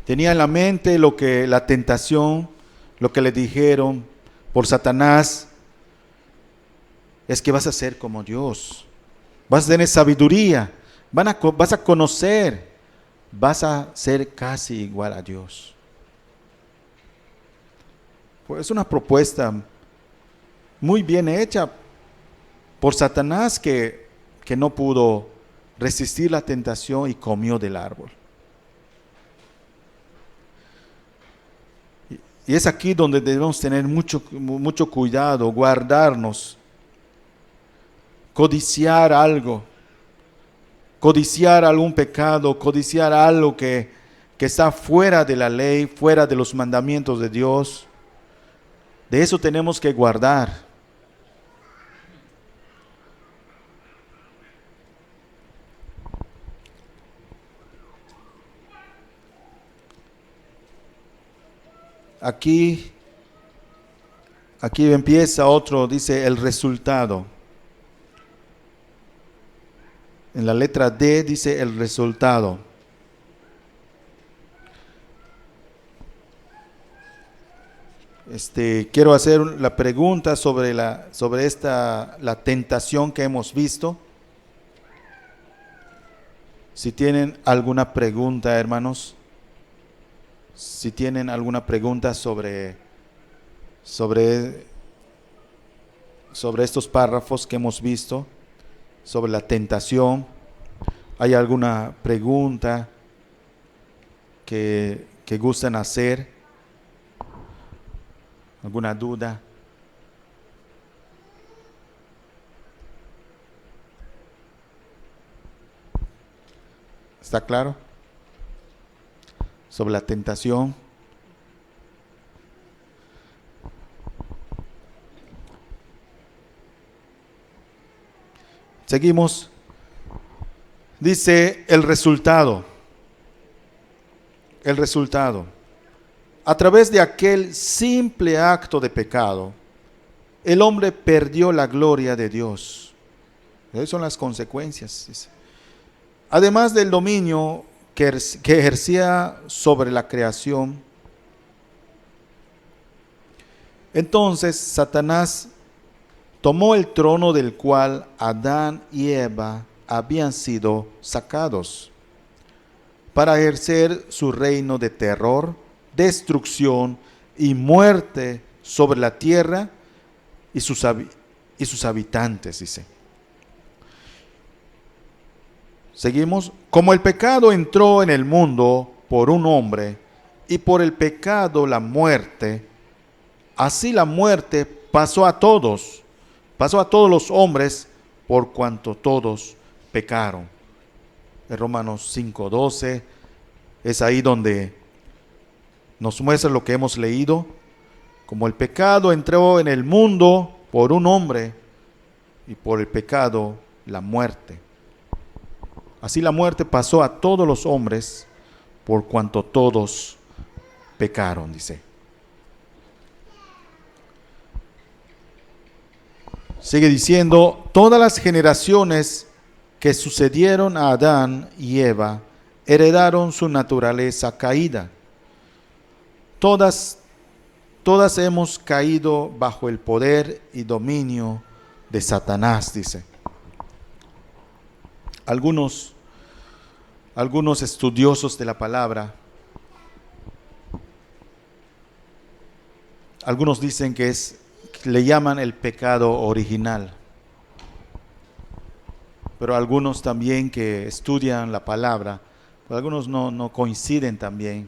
Tenía en la mente la tentación, lo que le dijeron por Satanás, es que vas a ser como Dios. Vas a tener sabiduría, vas a conocer, vas a ser casi igual a Dios. Pues es una propuesta muy bien hecha por Satanás que no pudo resistir la tentación y comió del árbol. Y es aquí donde debemos tener mucho cuidado, guardarnos, codiciar algo, codiciar algún pecado, codiciar algo que está fuera de la ley, fuera de los mandamientos de Dios. De eso tenemos que guardar. aquí empieza otro, dice el resultado. En la letra D dice el resultado. Quiero hacer la pregunta sobre la tentación que hemos visto. Si tienen alguna pregunta, hermanos, si tienen alguna pregunta sobre estos párrafos que hemos visto, sobre la tentación, ¿hay alguna pregunta que gustan hacer? ¿Alguna duda? ¿Está claro? Sobre la tentación. Seguimos. Dice el resultado. El resultado. A través de aquel simple acto de pecado, el hombre perdió la gloria de Dios. Esas son las consecuencias. Dice. Además del dominio que ejercía sobre la creación, entonces Satanás tomó el trono del cual Adán y Eva habían sido sacados, para ejercer su reino de terror, destrucción y muerte sobre la tierra y sus habitantes, dice. Seguimos. Como el pecado entró en el mundo por un hombre, y por el pecado la muerte, así la muerte pasó a todos los hombres, por cuanto todos pecaron. En Romanos 5:12 es ahí donde nos muestra lo que hemos leído. Como el pecado entró en el mundo por un hombre, y por el pecado la muerte. Así la muerte pasó a todos los hombres, por cuanto todos pecaron, dice. Sigue diciendo, todas las generaciones que sucedieron a Adán y Eva heredaron su naturaleza caída. Todas hemos caído bajo el poder y dominio de Satanás, dice. Algunos estudiosos de la palabra, algunos dicen que le llaman el pecado original. Pero algunos también que estudian la palabra, pues algunos no coinciden también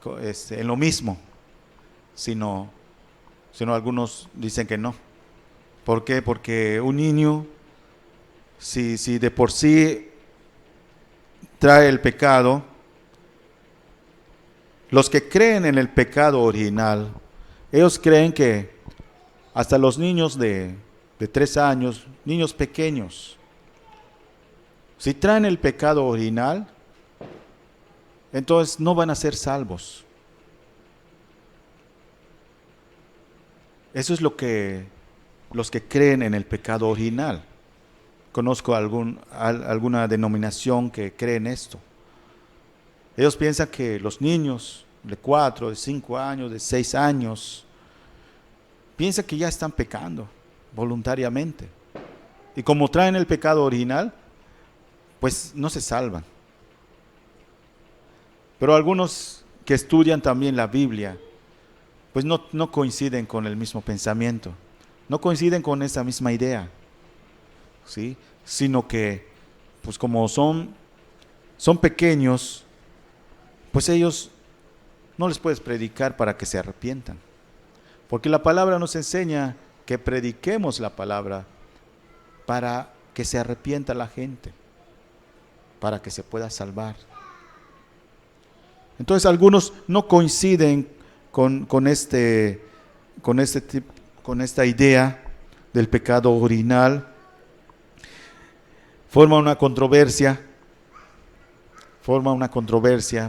en lo mismo, sino algunos dicen que no. ¿Por qué? Porque un niño, si de por sí trae el pecado, los que creen en el pecado original, ellos creen que hasta los niños de 3 años, niños pequeños, si traen el pecado original, entonces no van a ser salvos. Eso es lo que los que creen en el pecado original. Conozco alguna denominación que cree en esto. Ellos piensan que los niños de 4, de 5 años, de 6 años, piensan que ya están pecando voluntariamente. Y como traen el pecado original, pues no se salvan. Pero algunos que estudian también la Biblia, pues no coinciden con el mismo pensamiento, no coinciden con esa misma idea, ¿sí? Sino que, pues como son pequeños, pues ellos no les puedes predicar para que se arrepientan, porque la palabra nos enseña que prediquemos la palabra para que se arrepienta la gente, para que se pueda salvar. Entonces algunos no coinciden con esta idea del pecado original. Forma una controversia,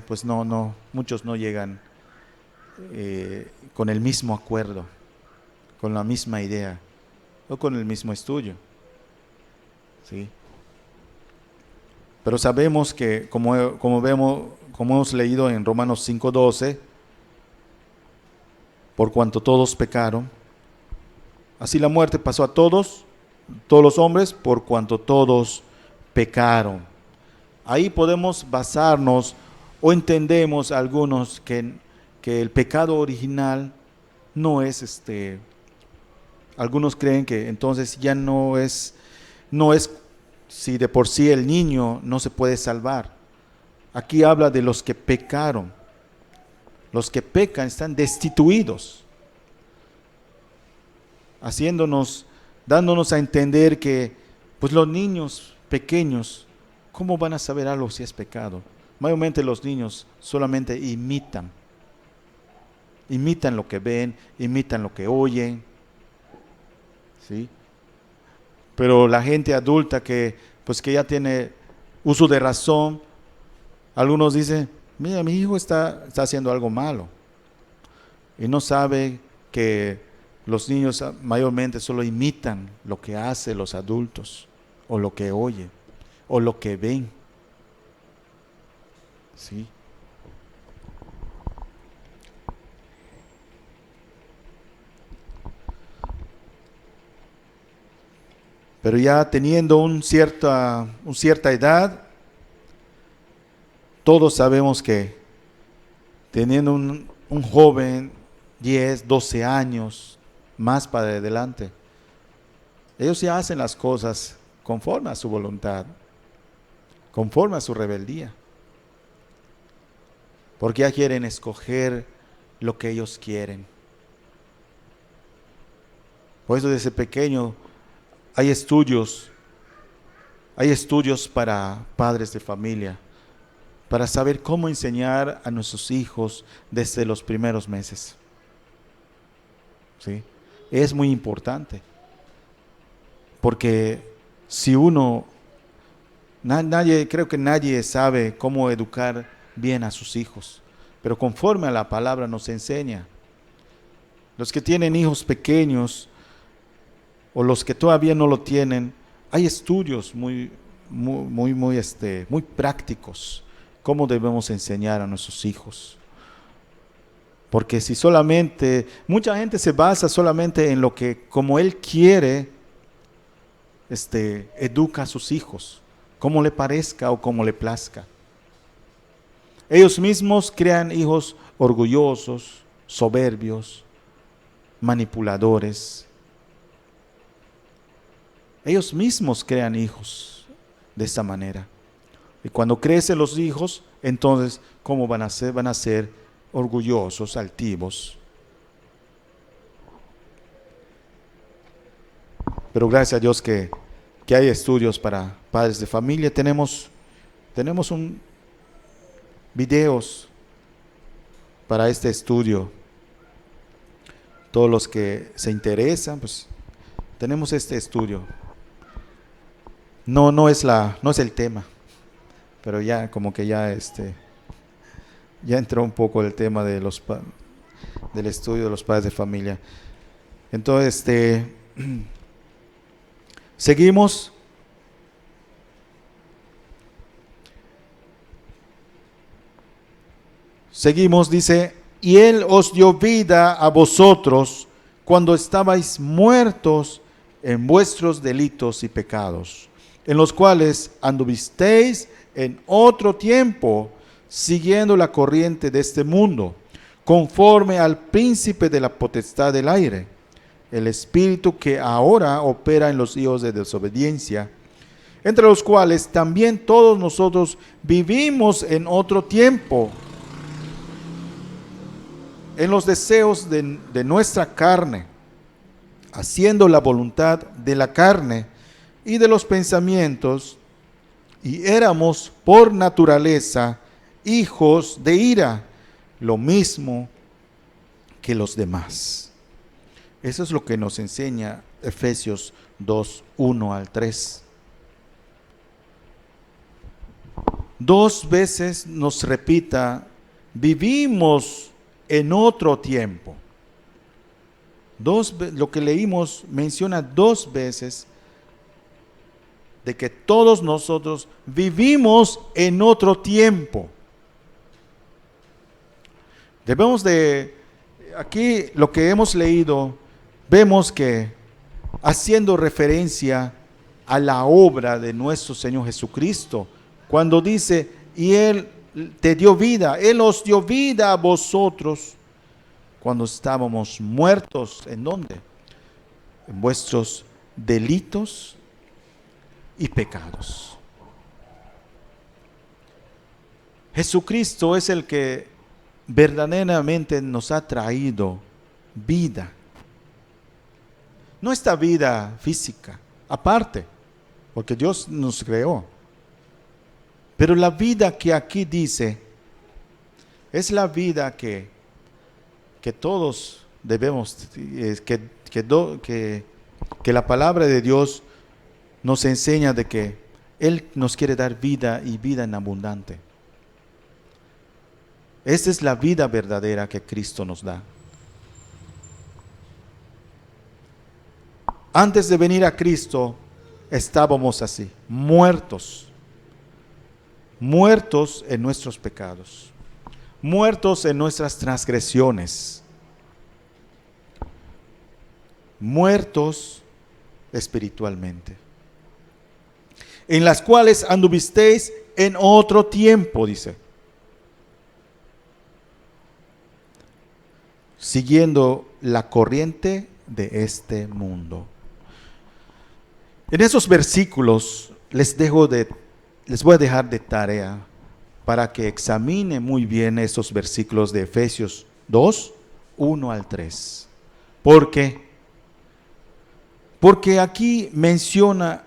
pues muchos no llegan con el mismo acuerdo, con la misma idea o con el mismo estudio. ¿Sí? Pero sabemos que, como hemos leído en Romanos 5:12, por cuanto todos pecaron, así la muerte pasó a todos los hombres, por cuanto todos pecaron. Ahí podemos basarnos o entendemos algunos que el pecado original no es algunos creen que entonces ya no es si de por sí el niño no se puede salvar. Aquí habla de los que pecaron. Los que pecan están destituidos, dándonos a entender que pues los niños pequeños, ¿cómo van a saber algo si es pecado? Mayormente los niños solamente imitan lo que ven, imitan lo que oyen, ¿sí? Pero la gente adulta que ya tiene uso de razón, algunos dicen, mira, mi hijo está haciendo algo malo, y no sabe que los niños mayormente solo imitan lo que hacen los adultos, o lo que oyen, o lo que ven. ¿Sí? Pero ya teniendo una cierta edad, todos sabemos que teniendo un joven 10, 12 años, más para adelante, ellos ya hacen las cosas conforme a su voluntad, conforme a su rebeldía, porque ya quieren escoger lo que ellos quieren. Por eso desde pequeño hay estudios para padres de familia, para saber cómo enseñar a nuestros hijos desde los primeros meses. ¿Sí? Es muy importante, porque si creo que nadie sabe cómo educar bien a sus hijos, pero conforme a la palabra nos enseña. Los que tienen hijos pequeños o los que todavía no lo tienen, hay estudios muy prácticos cómo debemos enseñar a nuestros hijos. Porque si mucha gente se basa solamente en lo que como él quiere, educa a sus hijos, como le parezca o como le plazca. Ellos mismos crean hijos orgullosos, soberbios, manipuladores. Ellos mismos crean hijos de esta manera. Y cuando crecen los hijos, entonces, ¿cómo van a ser? Van a ser orgullosos, altivos. Pero gracias a Dios que hay estudios para padres de familia. Tenemos videos para este estudio. Todos los que se interesan, pues tenemos este estudio. No es el tema, pero ya como que ya entró un poco el tema de del estudio de los padres de familia. Entonces, seguimos. Dice, y Él os dio vida a vosotros cuando estabais muertos en vuestros delitos y pecados, en los cuales anduvisteis en otro tiempo, siguiendo la corriente de este mundo, conforme al príncipe de la potestad del aire, el espíritu que ahora opera en los hijos de desobediencia, entre los cuales también todos nosotros vivimos en otro tiempo, en los deseos de nuestra carne, haciendo la voluntad de la carne y de los pensamientos, y éramos por naturaleza hijos de ira, lo mismo que los demás. Eso es lo que nos enseña Efesios 2, 1 al 3. 2 veces nos repita, vivimos en otro tiempo. Lo que leímos menciona 2 veces de que todos nosotros vivimos en otro tiempo. Aquí lo que hemos leído, vemos que haciendo referencia a la obra de nuestro Señor Jesucristo, cuando dice, y Él te dio vida, Él os dio vida a vosotros, cuando estábamos muertos, ¿en dónde? En vuestros delitos y pecados. Jesucristo es el que verdaderamente nos ha traído vida. No esta vida física, aparte, porque Dios nos creó. Pero la vida que aquí dice, es la vida que todos debemos, que la palabra de Dios nos enseña de que Él nos quiere dar vida y vida en abundante. Esta es la vida verdadera que Cristo nos da. Antes de venir a Cristo, estábamos así, muertos en nuestros pecados, muertos en nuestras transgresiones, muertos espiritualmente, en las cuales anduvisteis en otro tiempo, dice, siguiendo la corriente de este mundo. En esos versículos les voy a dejar de tarea para que examine muy bien esos versículos de Efesios 2, 1 al 3. ¿Por qué? Porque aquí menciona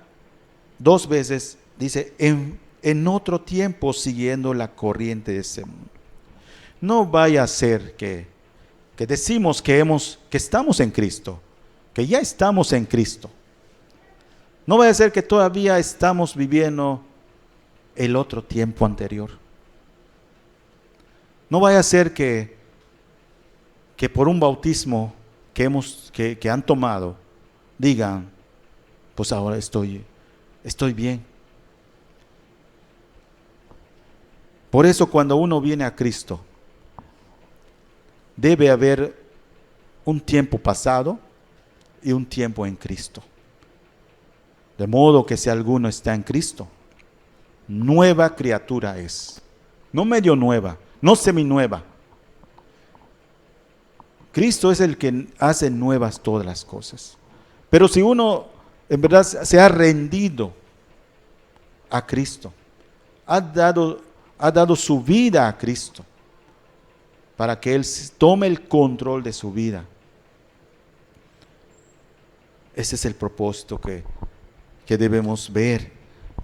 2 veces, dice, en otro tiempo siguiendo la corriente de ese mundo. No vaya a ser que decimos que estamos en Cristo, que ya estamos en Cristo. No vaya a ser que todavía estamos viviendo el otro tiempo anterior. No vaya a ser que por un bautismo que han tomado, digan, pues ahora estoy bien. Por eso cuando uno viene a Cristo, debe haber un tiempo pasado y un tiempo en Cristo. De modo que si alguno está en Cristo, nueva criatura es. No medio nueva, no seminueva. Cristo es el que hace nuevas todas las cosas. Pero si uno en verdad se ha rendido a Cristo, ha dado su vida a Cristo, para que Él tome el control de su vida. Ese es el propósito que debemos ver,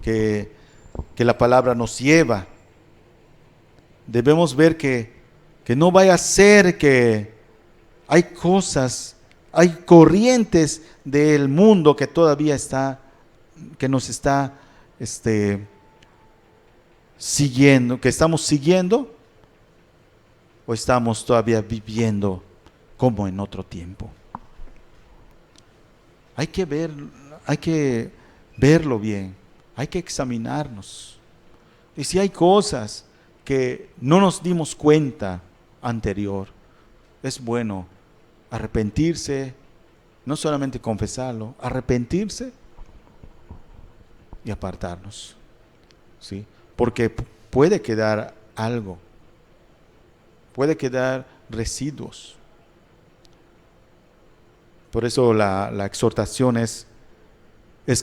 que la palabra nos lleva. Debemos ver que no vaya a ser que hay corrientes del mundo que todavía nos está siguiendo, que estamos siguiendo, o estamos todavía viviendo como en otro tiempo. Hay que verlo bien, hay que examinarnos. Y si hay cosas que no nos dimos cuenta anterior, es bueno arrepentirse, no solamente confesarlo, arrepentirse y apartarnos, ¿sí? Porque puede quedar algo, puede quedar residuos. Por eso la exhortación es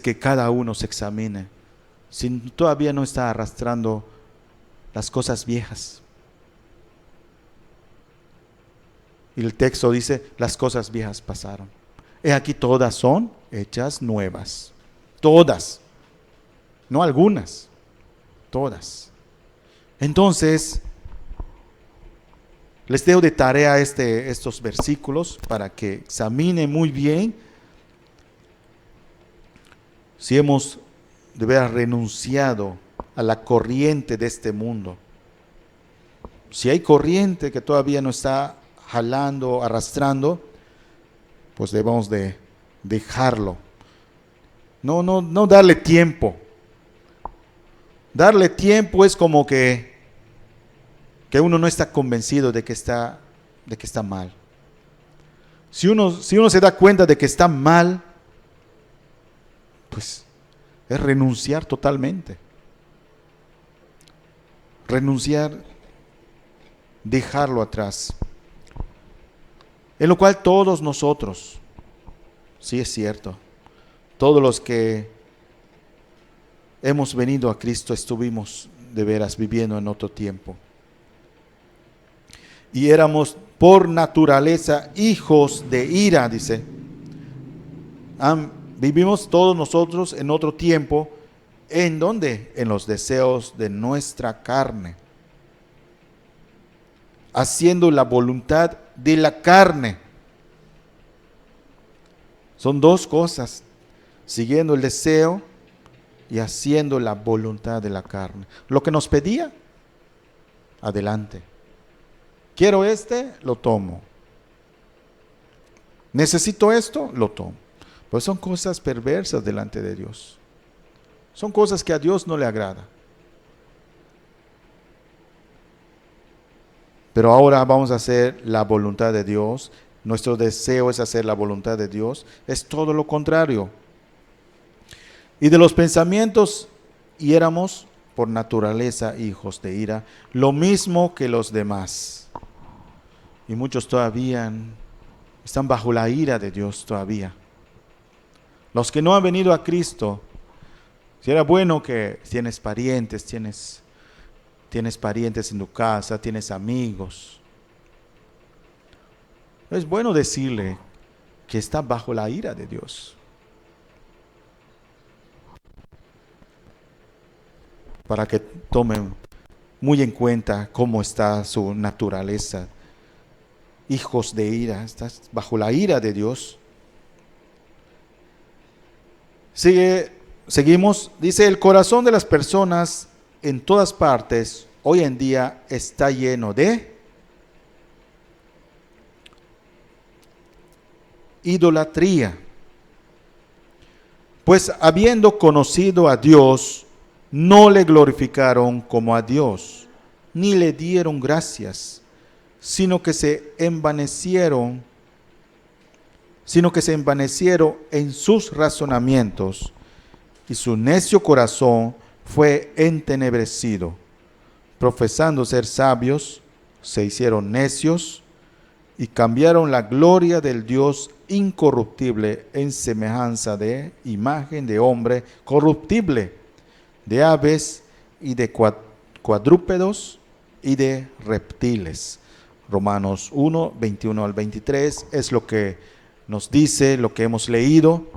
que cada uno se examine si todavía no está arrastrando las cosas viejas. Y el texto dice, las cosas viejas pasaron. He aquí todas son hechas nuevas. Todas. No algunas. Todas. Entonces, les dejo de tarea estos versículos para que examinen muy bien si hemos de haber renunciado a la corriente de este mundo. Si hay corriente que todavía no está jalando, arrastrando, pues debemos de dejarlo. No darle tiempo. Darle tiempo es como que uno no está convencido de que está mal. Si uno se da cuenta de que está mal, pues es renunciar totalmente. Renunciar, dejarlo atrás. En lo cual todos nosotros, sí es cierto, todos los que hemos venido a Cristo estuvimos de veras viviendo en otro tiempo. Y éramos por naturaleza hijos de ira, dice. Vivimos todos nosotros en otro tiempo. ¿En dónde? En los deseos de nuestra carne. Haciendo la voluntad de la carne. Son dos cosas. Siguiendo el deseo y haciendo la voluntad de la carne. Lo que nos pedía, adelante. Quiero lo tomo. Necesito esto, lo tomo. Pues son cosas perversas delante de Dios. Son cosas que a Dios no le agrada. Pero ahora vamos a hacer la voluntad de Dios. Nuestro deseo es hacer la voluntad de Dios. Es todo lo contrario. Y de los pensamientos, y éramos por naturaleza hijos de ira, lo mismo que los demás. Y muchos todavía están bajo la ira de Dios todavía. Los que no han venido a Cristo, si era bueno que tienes parientes, tienes parientes en tu casa, tienes amigos. Es bueno decirle que está bajo la ira de Dios. Para que tomen muy en cuenta cómo está su naturaleza. Hijos de ira, estás bajo la ira de Dios. Seguimos, dice, el corazón de las personas en todas partes hoy en día está lleno de idolatría. Pues habiendo conocido a Dios, no le glorificaron como a Dios, ni le dieron gracias, sino que se envanecieron en sus razonamientos, y su necio corazón fue entenebrecido. Profesando ser sabios, se hicieron necios y cambiaron la gloria del Dios incorruptible en semejanza de imagen de hombre corruptible, de aves y de cuadrúpedos y de reptiles. Romanos 1, 21 al 23 es lo que nos dice, lo que hemos leído,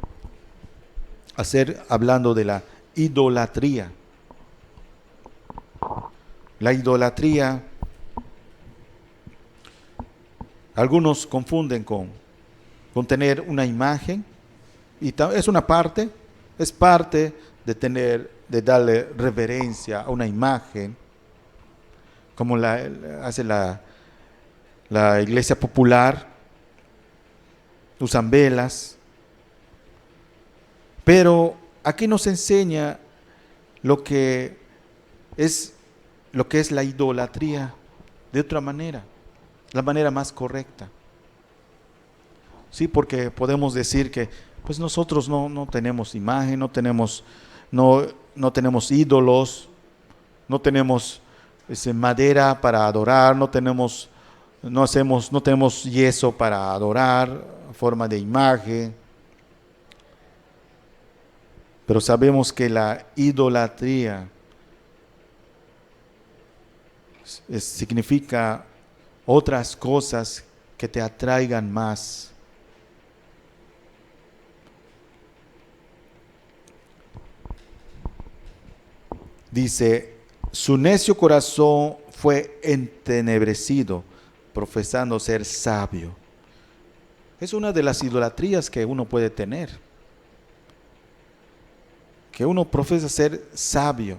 hablando de la idolatría. La idolatría, algunos confunden con tener una imagen, y es parte de darle reverencia a una imagen, como hace la iglesia popular, usan velas. Pero aquí nos enseña lo que es la idolatría de otra manera, la manera más correcta. Sí, porque podemos decir que pues nosotros no tenemos imagen, no tenemos ídolos, no tenemos madera para adorar, no tenemos yeso para adorar, forma de imagen. Pero sabemos que la idolatría significa otras cosas que te atraigan más. Dice, su necio corazón fue entenebrecido, profesando ser sabio. Es una de las idolatrías que uno puede tener. Que uno profesa ser sabio.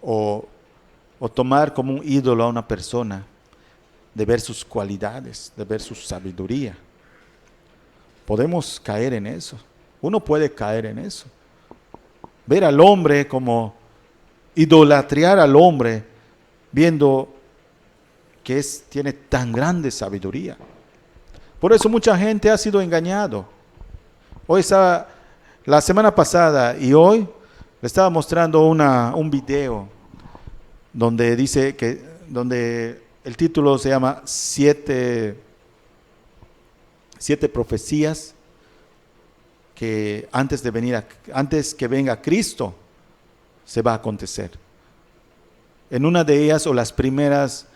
O o tomar como un ídolo a una persona, de ver sus cualidades, de ver su sabiduría. Podemos caer en eso. Uno puede caer en eso. Ver al hombre como idolatrar al hombre, viendo que tiene tan grande sabiduría. Por eso mucha gente ha sido engañado. La semana pasada y hoy le estaba mostrando un video donde el título se llama siete profecías que antes que venga Cristo se va a acontecer. En una de ellas, o las primeras,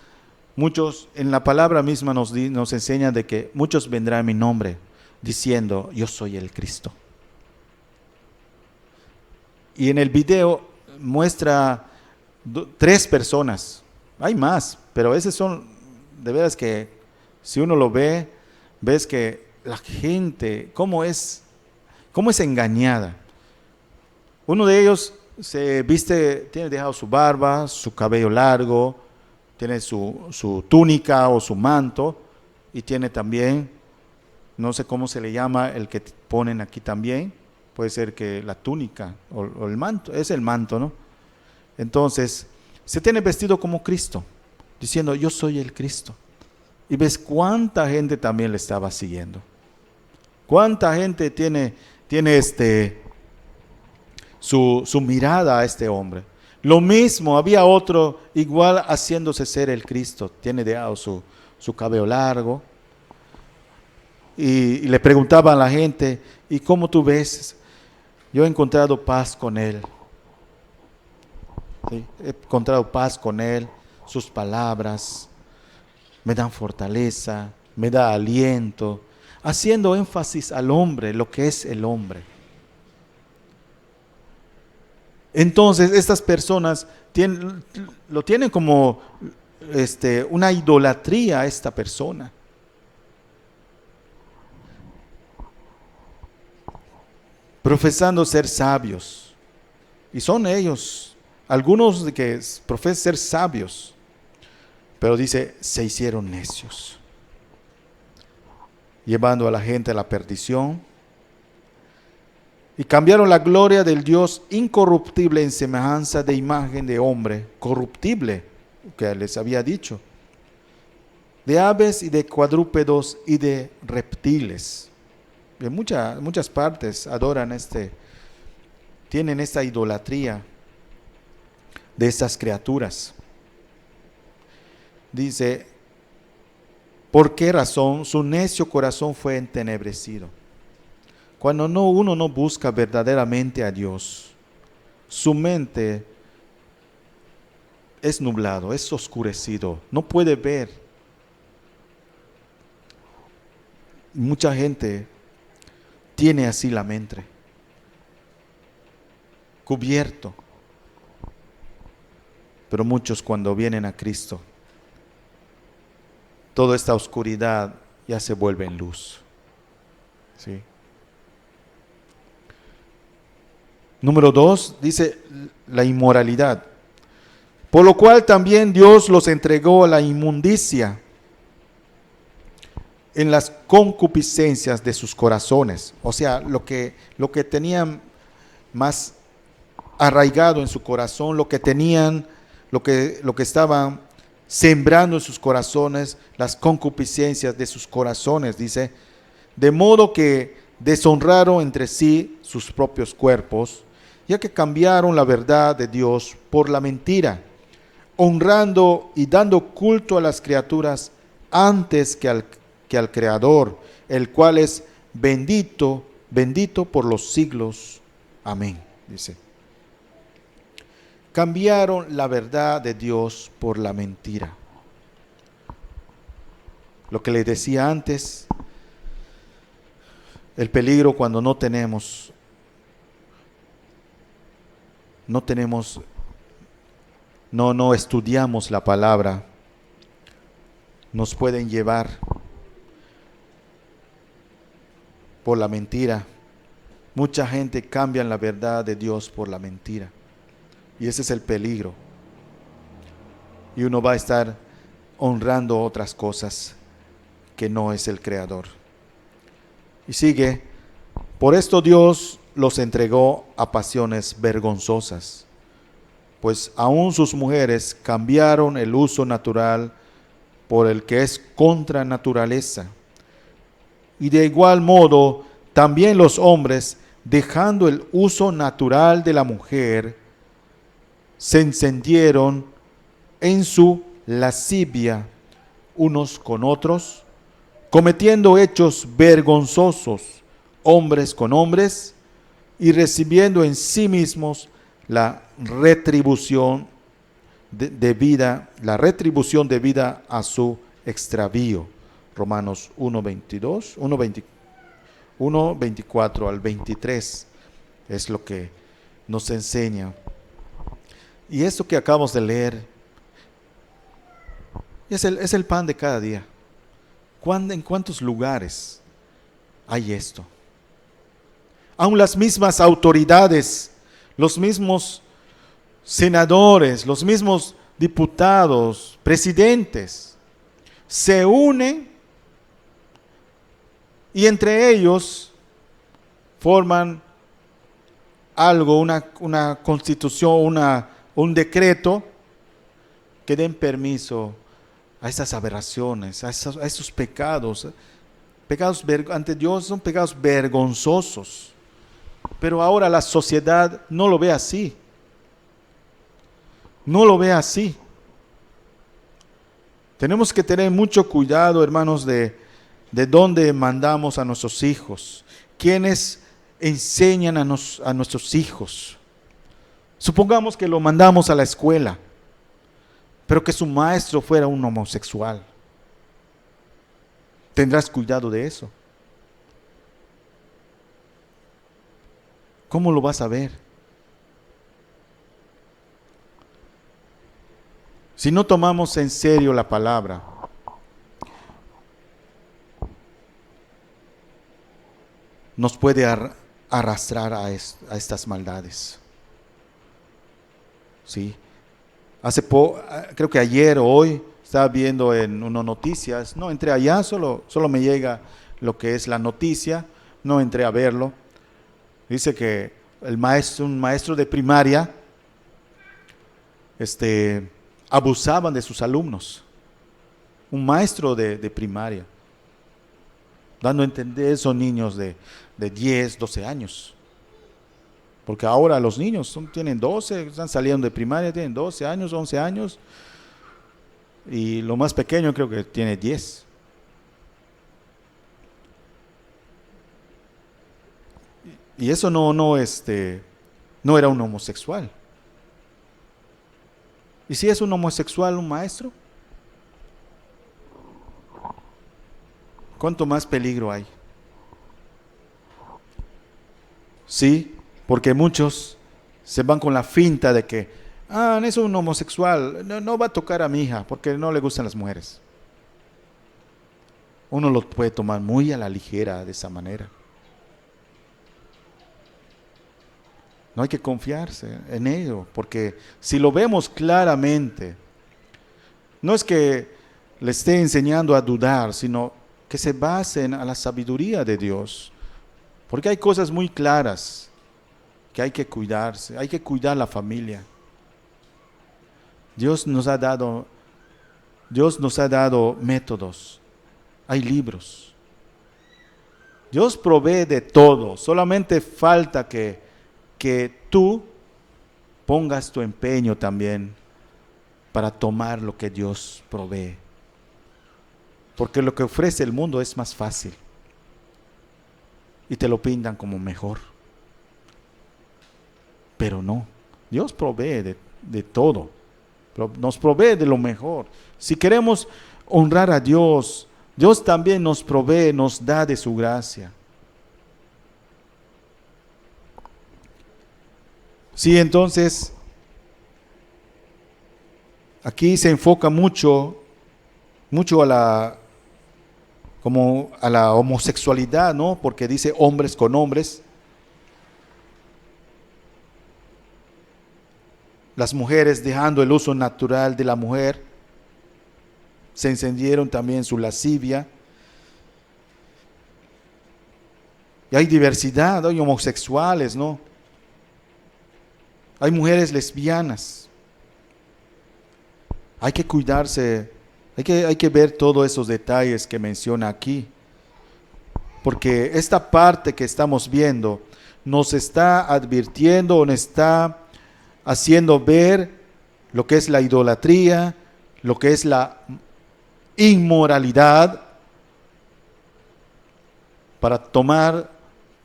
muchos, en la palabra misma nos enseña de que muchos vendrán en mi nombre diciendo, yo soy el Cristo. Y en el video muestra 3 personas. Hay más, pero esos son, de veras que si uno lo ve, ves que la gente, cómo es engañada. Uno de ellos se viste, tiene dejado su barba, su cabello largo, tiene su túnica o su manto, y tiene también, no sé cómo se le llama el que ponen aquí también, puede ser que la túnica o el manto, es el manto, ¿no? Entonces, se tiene vestido como Cristo, diciendo, yo soy el Cristo. Y ves cuánta gente también le estaba siguiendo. Cuánta gente tiene su mirada a este hombre. Lo mismo, había otro igual haciéndose ser el Cristo. Tiene dejado su cabello largo. Y le preguntaba a la gente, ¿y cómo tú ves? Yo he encontrado paz con él. ¿Sí? He encontrado paz con él. Sus palabras me dan fortaleza, me da aliento, haciendo énfasis al hombre, lo que es el hombre. Entonces estas personas lo tienen como una idolatría a esta persona. Profesando ser sabios. Y son ellos, algunos de que profesan ser sabios, pero dice, se hicieron necios, llevando a la gente a la perdición, y cambiaron la gloria del Dios incorruptible en semejanza de imagen de hombre, corruptible, que les había dicho, de aves y de cuadrúpedos y de reptiles. En muchas partes adoran tienen esta idolatría de estas criaturas. Dice, ¿por qué razón su necio corazón fue entenebrecido? Cuando uno no busca verdaderamente a Dios, su mente es nublado, es oscurecido, no puede ver. Mucha gente tiene así la mente, cubierto. Pero muchos cuando vienen a Cristo, toda esta oscuridad ya se vuelve en luz. ¿Sí? Número 2, dice la inmoralidad. Por lo cual también Dios los entregó a la inmundicia en las concupiscencias de sus corazones. O sea, lo que tenían más arraigado en su corazón, lo que estaban sembrando en sus corazones, las concupiscencias de sus corazones, dice, de modo que deshonraron entre sí sus propios cuerpos, ya que cambiaron la verdad de Dios por la mentira, honrando y dando culto a las criaturas antes que al Creador, el cual es bendito por los siglos. Amén, dice. Cambiaron la verdad de Dios por la mentira. Lo que les decía antes, el peligro cuando no estudiamos la palabra, nos pueden llevar por la mentira. Mucha gente cambia la verdad de Dios por la mentira. Y ese es el peligro. y uno va a estar honrando otras cosas que no es el Creador. Y sigue, por esto Dios los entregó a pasiones vergonzosas, pues aún sus mujeres cambiaron el uso natural por el que es contra naturaleza. Y de igual modo, también los hombres, dejando el uso natural de la mujer, se encendieron en su lascivia unos con otros, cometiendo hechos vergonzosos, hombres con hombres, y recibiendo en sí mismos la retribución debida a su extravío. Romanos 1:22, 1:24 al 23 es lo que nos enseña. Y esto que acabamos de leer es el pan de cada día. ¿En cuántos lugares hay esto? Aún las mismas autoridades, los mismos senadores, los mismos diputados, presidentes, se unen y entre ellos forman algo, una constitución, un decreto que den permiso a estas aberraciones, a esos pecados. Pecados ante Dios son pecados vergonzosos. Pero ahora la sociedad no lo ve así. No lo ve así. Tenemos que tener mucho cuidado, hermanos, de dónde mandamos a nuestros hijos. ¿Quiénes enseñan a nuestros hijos? Supongamos que lo mandamos a la escuela, pero que su maestro fuera un homosexual. ¿Tendrás cuidado de eso? ¿Cómo lo vas a ver? Si no tomamos en serio la palabra, nos puede arrastrar a estas maldades. ¿Sí? Creo que ayer o hoy estaba viendo en unas noticias, no entré allá, solo me llega lo que es la noticia, no entré a verlo. Dice que un maestro de primaria, abusaban de sus alumnos. Un maestro de primaria, dando a entender, son niños de 10, 12 años. Porque ahora los niños tienen 12, están saliendo de primaria, tienen 12 años, 11 años. Y lo más pequeño creo que tiene 10. Y eso no era un homosexual. ¿Y si es un homosexual, un maestro? ¿Cuánto más peligro hay? Sí, porque muchos se van con la finta de que, es un homosexual, no va a tocar a mi hija porque no le gustan las mujeres. Uno lo puede tomar muy a la ligera de esa manera. No hay que confiarse en ello, porque si lo vemos claramente, no es que le esté enseñando a dudar, sino que se basen a la sabiduría de Dios. Porque hay cosas muy claras que hay que cuidarse, hay que cuidar la familia. Dios nos ha dado métodos, hay libros. Dios provee de todo, solamente falta que tú pongas tu empeño también para tomar lo que Dios provee. Porque lo que ofrece el mundo es más fácil y te lo pintan como mejor. Pero no, Dios provee de todo, nos provee de lo mejor. Si queremos honrar a Dios, Dios también nos provee, nos da de su gracia. Sí, entonces, aquí se enfoca mucho a la homosexualidad, ¿no? Porque dice hombres con hombres. las mujeres dejando el uso natural de la mujer, se encendieron también su lascivia. Y hay diversidad, hay homosexuales, ¿no? Hay mujeres lesbianas. Hay que cuidarse, hay que ver todos esos detalles que menciona aquí. Porque esta parte que estamos viendo nos está advirtiendo o nos está haciendo ver lo que es la idolatría, lo que es la inmoralidad, para tomar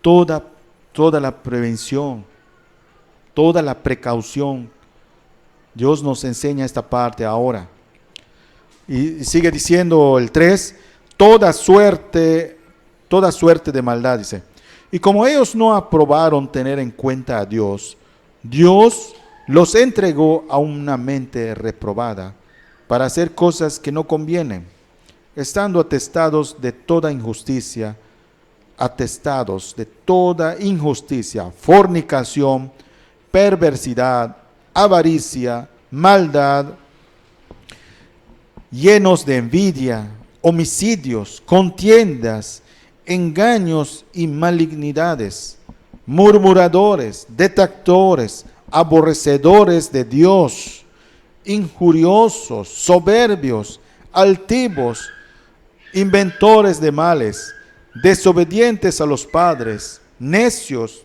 toda la prevención, toda la precaución. Dios nos enseña esta parte ahora. Y sigue diciendo el 3, toda suerte de maldad, dice. Y como ellos no aprobaron tener en cuenta a Dios, Dios los entregó a una mente reprobada para hacer cosas que no convienen, estando atestados de toda injusticia, fornicación, perversidad, avaricia, maldad, llenos de envidia, homicidios, contiendas, engaños y malignidades, murmuradores, detractores, aborrecedores de Dios, injuriosos, soberbios, altivos, inventores de males, desobedientes a los padres, necios,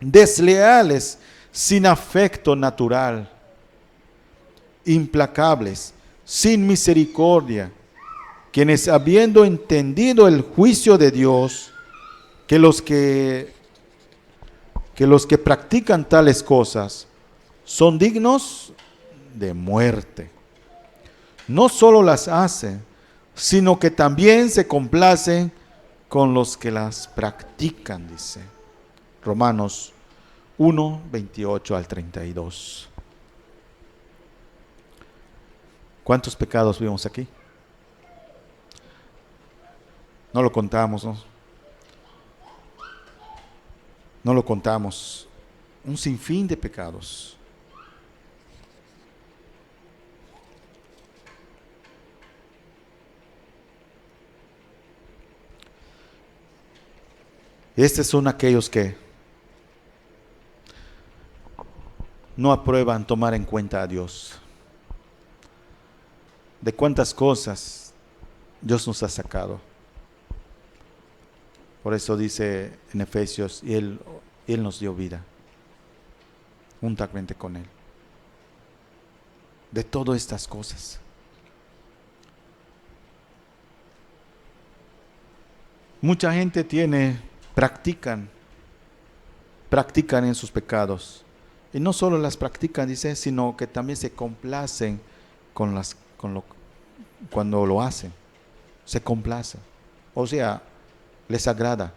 desleales, sin afecto natural, implacables, sin misericordia, quienes habiendo entendido el juicio de Dios, que los que practican tales cosas son dignos de muerte. No solo las hacen, sino que también se complacen con los que las practican, dice Romanos 1, 28 al 32. ¿Cuántos pecados vimos aquí? No lo contamos, ¿no? No lo contamos. Un sinfín de pecados. Estos son aquellos que no aprueban tomar en cuenta a Dios. De cuántas cosas Dios nos ha sacado. Por eso dice en Efesios, y Él nos dio vida, juntamente con Él. De todas estas cosas. Mucha gente practican en sus pecados. Y no solo las practican, dice, sino que también se complacen cuando lo hacen. Se complacen. O sea, les agrada.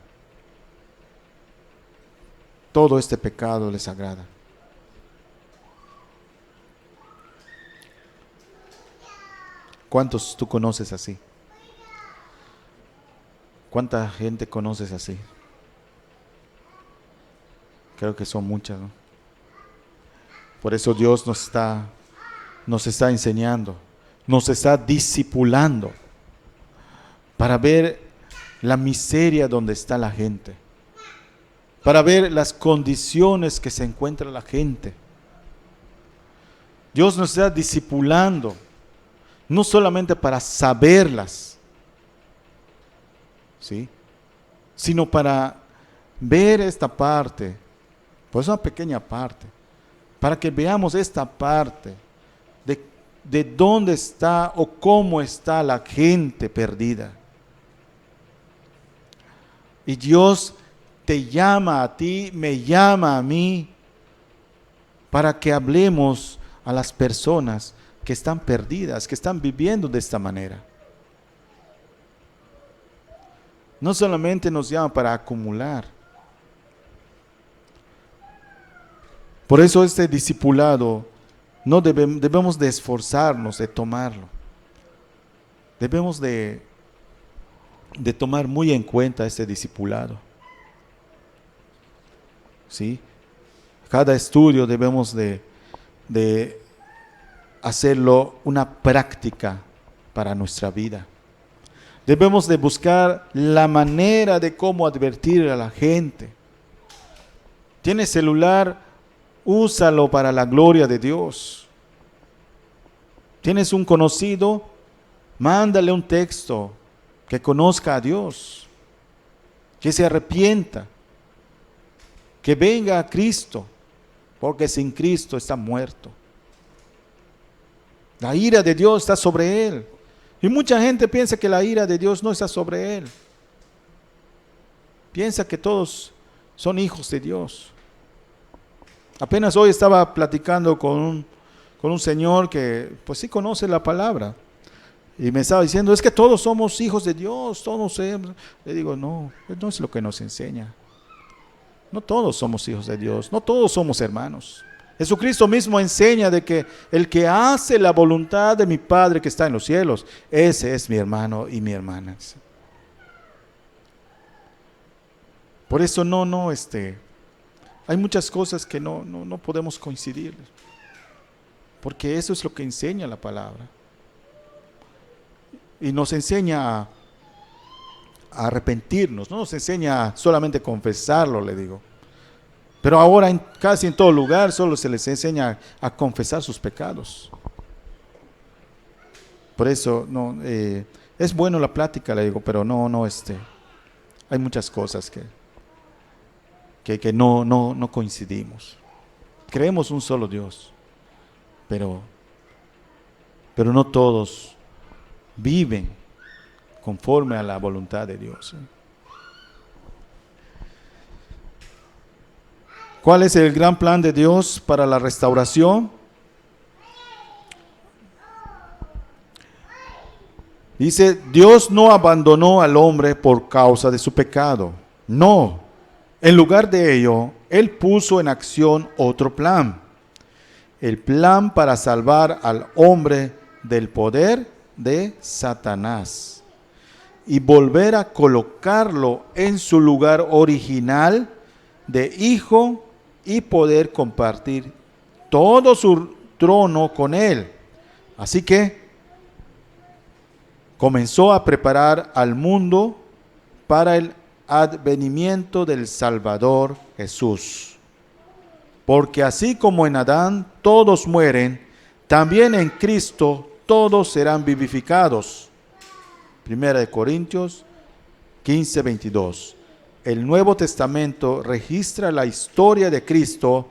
Todo este pecado les agrada. ¿Cuántos tú conoces así? ¿Cuánta gente conoces así? Creo que son muchas, ¿no? Por eso Dios nos está enseñando, nos está discipulando para ver la miseria donde está la gente, para ver las condiciones que se encuentra la gente. Dios nos está discipulando, no solamente para saberlas, ¿sí?, sino para ver esta parte, pues una pequeña parte, para que veamos esta parte de dónde está o cómo está la gente perdida. Y Dios te llama a ti, me llama a mí, para que hablemos a las personas que están perdidas, que están viviendo de esta manera. No solamente nos llama para acumular. Por eso este discipulado debemos de esforzarnos de tomarlo. Debemos de tomar muy en cuenta este discipulado. ¿Sí? Cada estudio debemos de de hacerlo una práctica para nuestra vida. Debemos de buscar la manera de cómo advertir a la gente. ¿Tienes celular? Úsalo para la gloria de Dios. ¿Tienes un conocido? Mándale un texto que conozca a Dios, que se arrepienta, que venga a Cristo, porque sin Cristo está muerto. La ira de Dios está sobre él. Y mucha gente piensa que la ira de Dios no está sobre él. Piensa que todos son hijos de Dios. Apenas hoy estaba platicando con un señor que pues sí conoce la palabra. Y me estaba diciendo, es que todos somos hijos de Dios, todos. Le digo, no es lo que nos enseña. No todos somos hijos de Dios, no todos somos hermanos. Jesucristo mismo enseña de que el que hace la voluntad de mi Padre que está en los cielos, ese es mi hermano y mi hermana. Por eso hay muchas cosas que no podemos coincidir, porque eso es lo que enseña la palabra. Y nos enseña a arrepentirnos, no nos enseña solamente a confesarlo, le digo. Pero ahora casi en todo lugar solo se les enseña a confesar sus pecados. Por eso es bueno la plática, le digo, pero hay muchas cosas que no coincidimos. Creemos un solo Dios, pero no todos viven conforme a la voluntad de Dios. ¿Cuál es el gran plan de Dios para la restauración? Dice, Dios no abandonó al hombre por causa de su pecado. No, en lugar de ello, Él puso en acción otro plan. El plan para salvar al hombre del poder de Satanás y volver a colocarlo en su lugar original de hijo y poder compartir todo su trono con él. Así que comenzó a preparar al mundo para el advenimiento del Salvador Jesús. Porque así como en Adán todos mueren, también en Cristo todos serán vivificados. 1 Corintios 15:22. El Nuevo Testamento registra la historia de Cristo,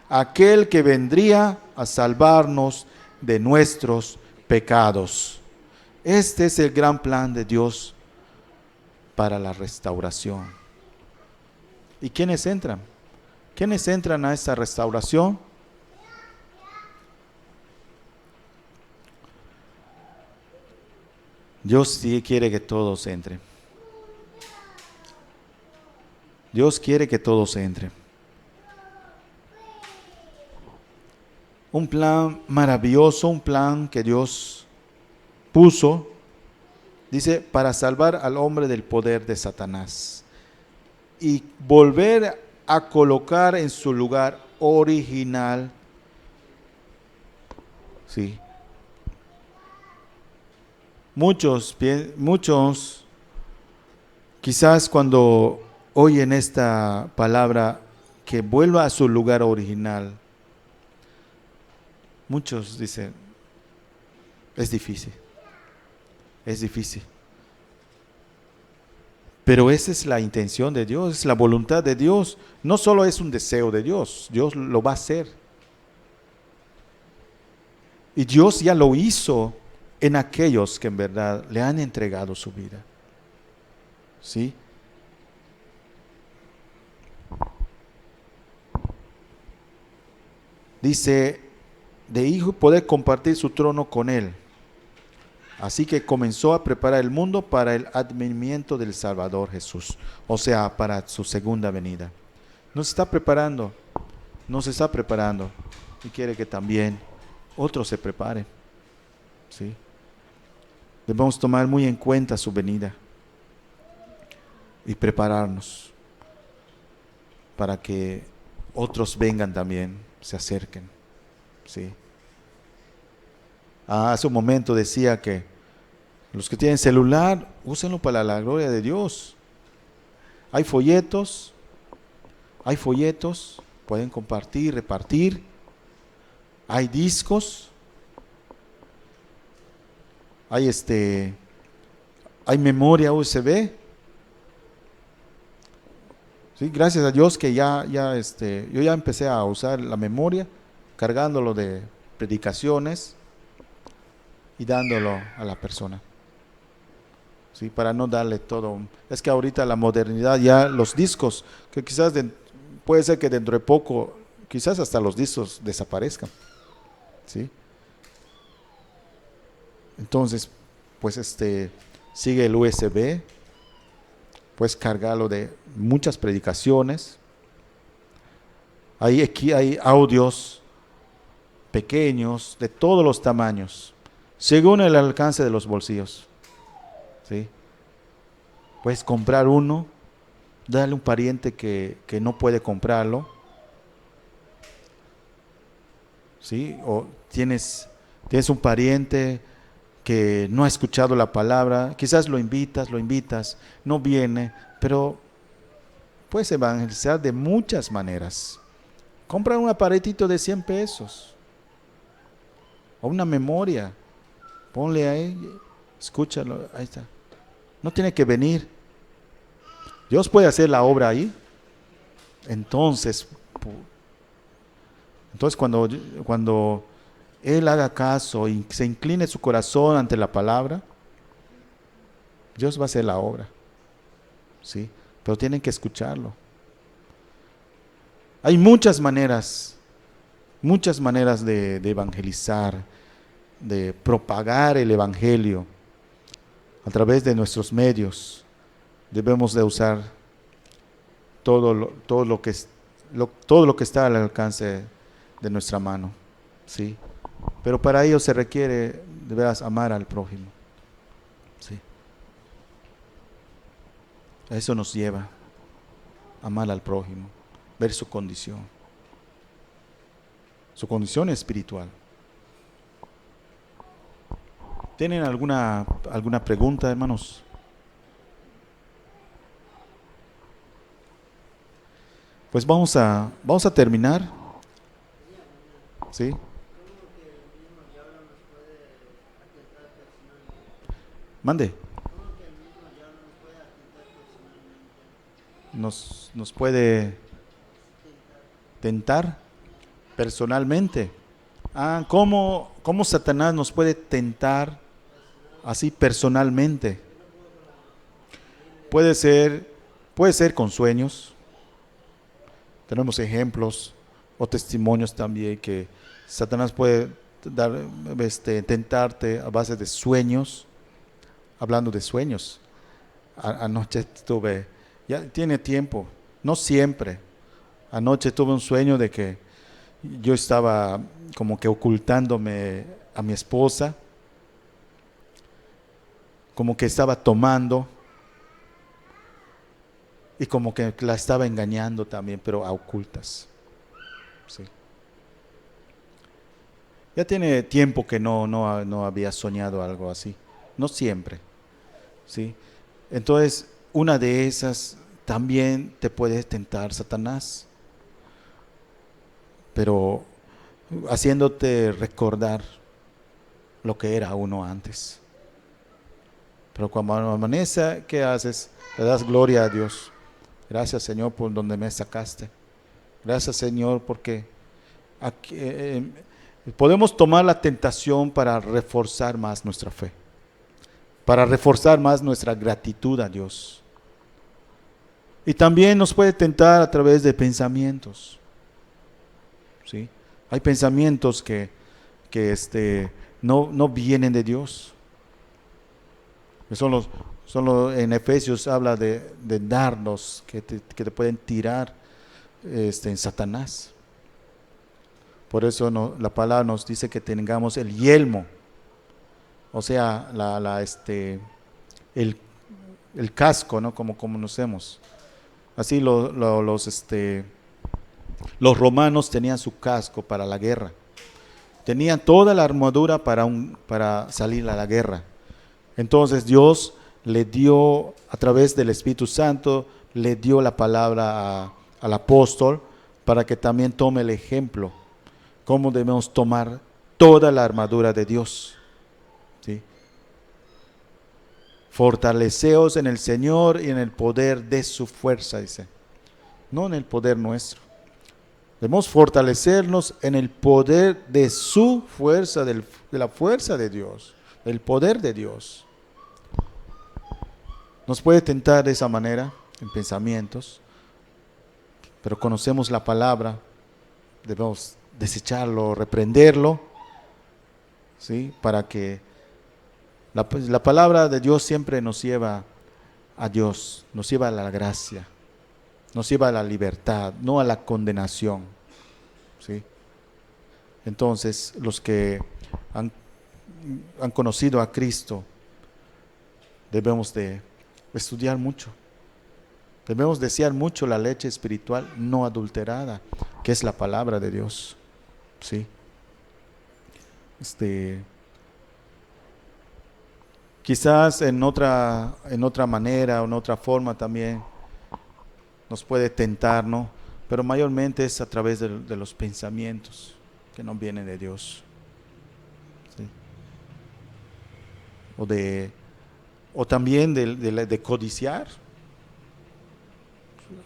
aquel que vendría a salvarnos de nuestros pecados. Este es el gran plan de Dios para la restauración. ¿Y quiénes entran? ¿Quiénes entran a esta restauración? Dios sí quiere que todos entren. Dios quiere que todos entren. Un plan maravilloso, un plan que Dios puso, dice, para salvar al hombre del poder de Satanás y volver a colocar en su lugar original. Sí. Muchos quizás cuando oyen esta palabra que vuelva a su lugar original, muchos dicen, es difícil. Pero esa es la intención de Dios, es la voluntad de Dios. No solo es un deseo de Dios, Dios lo va a hacer. Y Dios ya lo hizo en aquellos que en verdad le han entregado su vida. ¿Sí? Dice, de hijo poder compartir su trono con él. Así que comenzó a preparar el mundo para el advenimiento del Salvador Jesús, o sea, para su segunda venida. Nos está preparando y quiere que también otros se preparen. ¿Sí? Debemos tomar muy en cuenta su venida y prepararnos para que otros vengan también, se acerquen. ¿sí? Hace un momento decía que los que tienen celular, úsenlo para la gloria de Dios. Hay folletos, pueden compartir, repartir. Hay discos, hay memoria USB. Sí, gracias a Dios que yo ya empecé a usar la memoria, cargándolo de predicaciones y dándolo a la persona. Sí, para no darle todo. Es que ahorita la modernidad, ya los discos, que quizás puede ser que dentro de poco, quizás hasta los discos desaparezcan. ¿Sí? Entonces, pues sigue el USB, puedes cargarlo de muchas predicaciones. Aquí hay audios pequeños de todos los tamaños, según el alcance de los bolsillos. ¿Sí? Puedes comprar uno, darle a un pariente que no puede comprarlo. ¿Sí? O tienes un pariente que no ha escuchado la palabra, quizás lo invitas, no viene, pero puedes evangelizar de muchas maneras. Compra un aparatito de 100 pesos o una memoria, ponle ahí, escúchalo, ahí está. No tiene que venir. Dios puede hacer la obra ahí. Entonces cuando Él haga caso y se incline su corazón ante la palabra, Dios va a hacer la obra. ¿Sí? Pero tienen que escucharlo. Hay muchas maneras de evangelizar, de propagar el evangelio a través de nuestros medios. Debemos de usar todo lo que está al alcance de nuestra mano, ¿sí? Pero para ello se requiere, debes amar al prójimo, ¿sí? A eso nos lleva, amar al prójimo, ver su condición espiritual. ¿Tienen alguna pregunta, hermanos? Pues vamos a terminar. ¿Sí? Mande. Nos puede tentar personalmente. ¿Cómo Satanás nos puede tentar así personalmente? Puede ser con sueños. Tenemos ejemplos o testimonios también que Satanás puede tentarte a base de sueños. Hablando de sueños, anoche ya tiene tiempo, no siempre. Anoche tuve un sueño de que yo estaba como que ocultándome a mi esposa, como que estaba tomando y como que la estaba engañando también, pero a ocultas. Sí. Ya tiene tiempo que no había soñado algo así, no siempre. ¿Sí? Entonces, una de esas también te puede tentar Satanás, pero haciéndote recordar lo que era uno antes. Pero cuando amanece, ¿qué haces? Le das gloria a Dios. Gracias, Señor, por donde me sacaste. Gracias, Señor, porque aquí, podemos tomar la tentación para reforzar más nuestra fe, para reforzar más nuestra gratitud a Dios. Y también nos puede tentar a través de pensamientos. ¿Sí? Hay pensamientos que no vienen de Dios. En Efesios habla de dardos que te pueden tirar en Satanás. Por eso la palabra nos dice que tengamos el yelmo. O sea, el casco, ¿no? Como conocemos. Así los romanos tenían su casco para la guerra. tenían toda la armadura para salir a la guerra. Entonces Dios le dio, a través del Espíritu Santo, le dio la palabra al apóstol para que también tome el ejemplo, cómo debemos tomar toda la armadura de Dios. ¿Sí? Fortaleceos en el Señor y en el poder de su fuerza, dice. No en el poder nuestro. Debemos fortalecernos en el poder de su fuerza, de la fuerza de Dios, del poder de Dios. Nos puede tentar de esa manera, en pensamientos, pero conocemos la palabra, debemos desecharlo, reprenderlo, ¿sí? Para que la palabra de Dios siempre nos lleva a Dios, nos lleva a la gracia, nos lleva a la libertad, no a la condenación, ¿sí? Entonces, los que han conocido a Cristo, debemos de estudiar mucho. Debemos desear mucho la leche espiritual no adulterada, que es la palabra de Dios. ¿Sí? Quizás en otra manera o en otra forma también nos puede tentar, ¿no? Pero mayormente es a través de los pensamientos que no vienen de Dios. ¿Sí? O también de codiciar.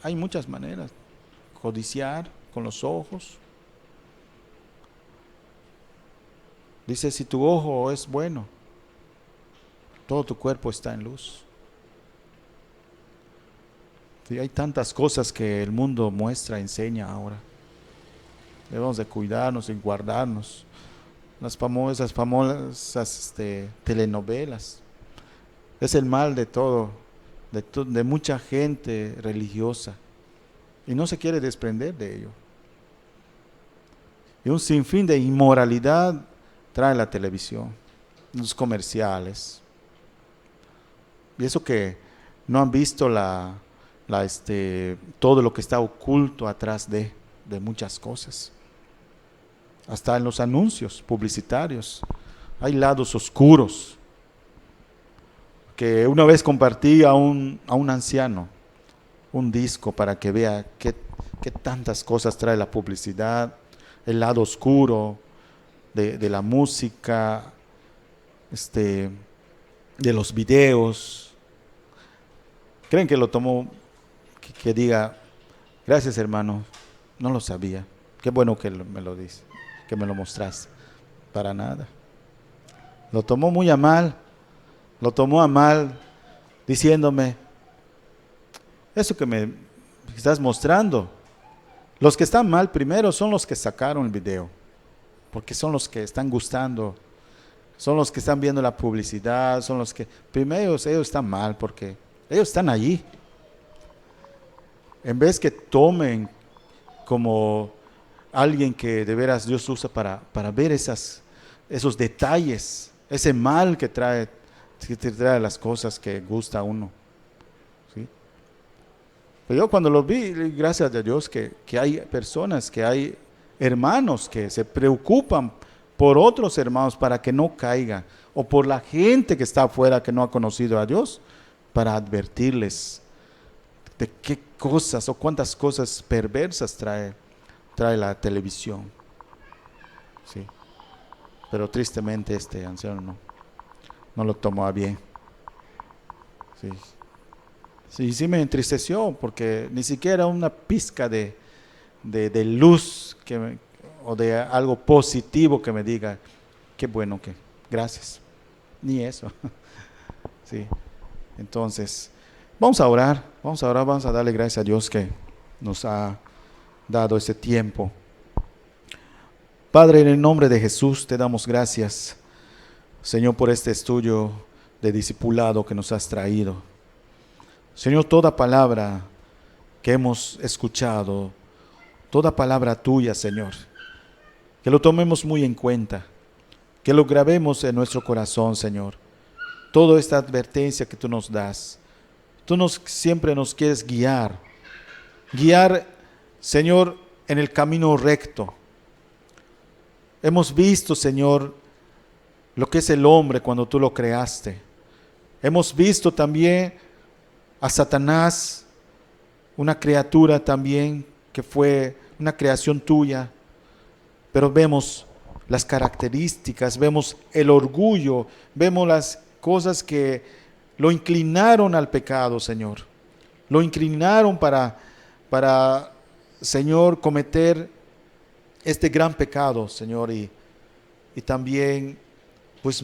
Hay muchas maneras. Codiciar con los ojos. Dice, si tu ojo es bueno, todo tu cuerpo está en luz. Sí, hay tantas cosas que el mundo muestra, enseña ahora. Debemos de cuidarnos y guardarnos. Las famosas telenovelas. Es el mal de todo, de mucha gente religiosa. Y no se quiere desprender de ello. Y un sinfín de inmoralidad trae la televisión, los comerciales. Y eso que no han visto todo lo que está oculto atrás de muchas cosas. Hasta en los anuncios publicitarios hay lados oscuros. Que una vez compartí a un anciano un disco para que vea qué tantas cosas trae la publicidad, el lado oscuro de la música, de los videos. ¿Creen que lo tomó, que diga, gracias hermano, no lo sabía, qué bueno que me lo dice, que me lo mostraste? Para nada. Lo tomó muy a mal, diciéndome, eso que me estás mostrando, los que están mal primero son los que sacaron el video, porque son los que están gustando, son los que están viendo la publicidad, son los que, primero ellos están mal porque ellos están allí. En vez que tomen como alguien que de veras Dios usa para ver esos detalles, ese mal que trae las cosas que gusta a uno. ¿Sí? Pero yo cuando lo vi, gracias a Dios que hay personas, que hay hermanos que se preocupan por otros hermanos para que no caigan, o por la gente que está afuera que no ha conocido a Dios, para advertirles de qué cosas o cuántas cosas perversas trae la televisión. Sí. Pero tristemente este anciano no lo tomó a bien. Sí me entristeció porque ni siquiera una pizca de luz o de algo positivo que me diga, qué bueno que, gracias. Ni eso. Sí. Entonces, vamos a orar, vamos a darle gracias a Dios que nos ha dado ese tiempo. Padre, en el nombre de Jesús te damos gracias, Señor, por este estudio de discipulado que nos has traído. Señor, toda palabra que hemos escuchado, toda palabra tuya, Señor, que lo tomemos muy en cuenta, que lo grabemos en nuestro corazón, Señor. Toda esta advertencia que tú nos das, siempre nos quieres guiar, Señor, en el camino recto. Hemos visto, Señor, lo que es el hombre cuando tú lo creaste. Hemos visto también a Satanás, una criatura también que fue una creación tuya, pero vemos las características, vemos el orgullo, vemos las cosas que lo inclinaron al pecado, Señor. Lo inclinaron para Señor, cometer este gran pecado, Señor, y también pues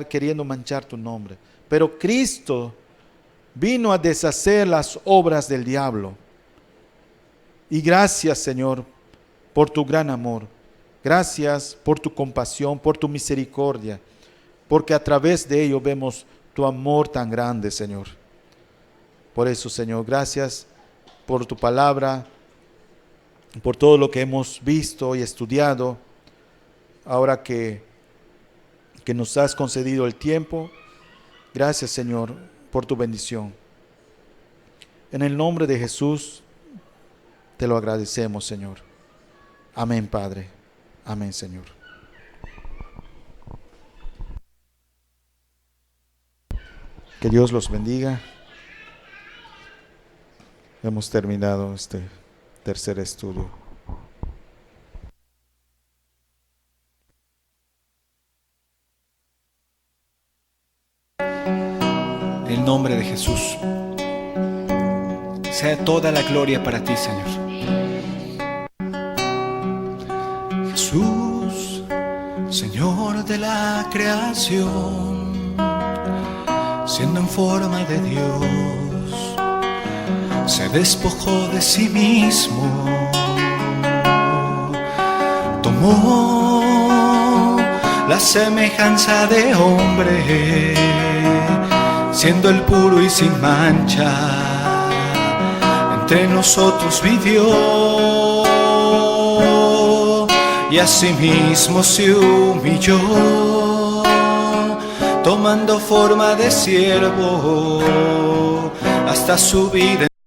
queriendo manchar tu nombre. Pero Cristo vino a deshacer las obras del diablo. Y gracias, Señor, por tu gran amor. Gracias por tu compasión, por tu misericordia, porque a través de ello vemos tu amor tan grande, Señor. Por eso, Señor, gracias por tu palabra, por todo lo que hemos visto y estudiado. Ahora que nos has concedido el tiempo, gracias, Señor, por tu bendición. En el nombre de Jesús te lo agradecemos, Señor. Amén, Padre. Amén, Señor. Que Dios los bendiga. Hemos terminado este tercer estudio. En el nombre de Jesús, sea toda la gloria para ti, Señor. Jesús, Señor de la creación, siendo en forma de Dios, se despojó de sí mismo, tomó la semejanza de hombre, siendo el puro y sin mancha, entre nosotros vivió, y asimismo se humilló, tomando forma de siervo, hasta su vida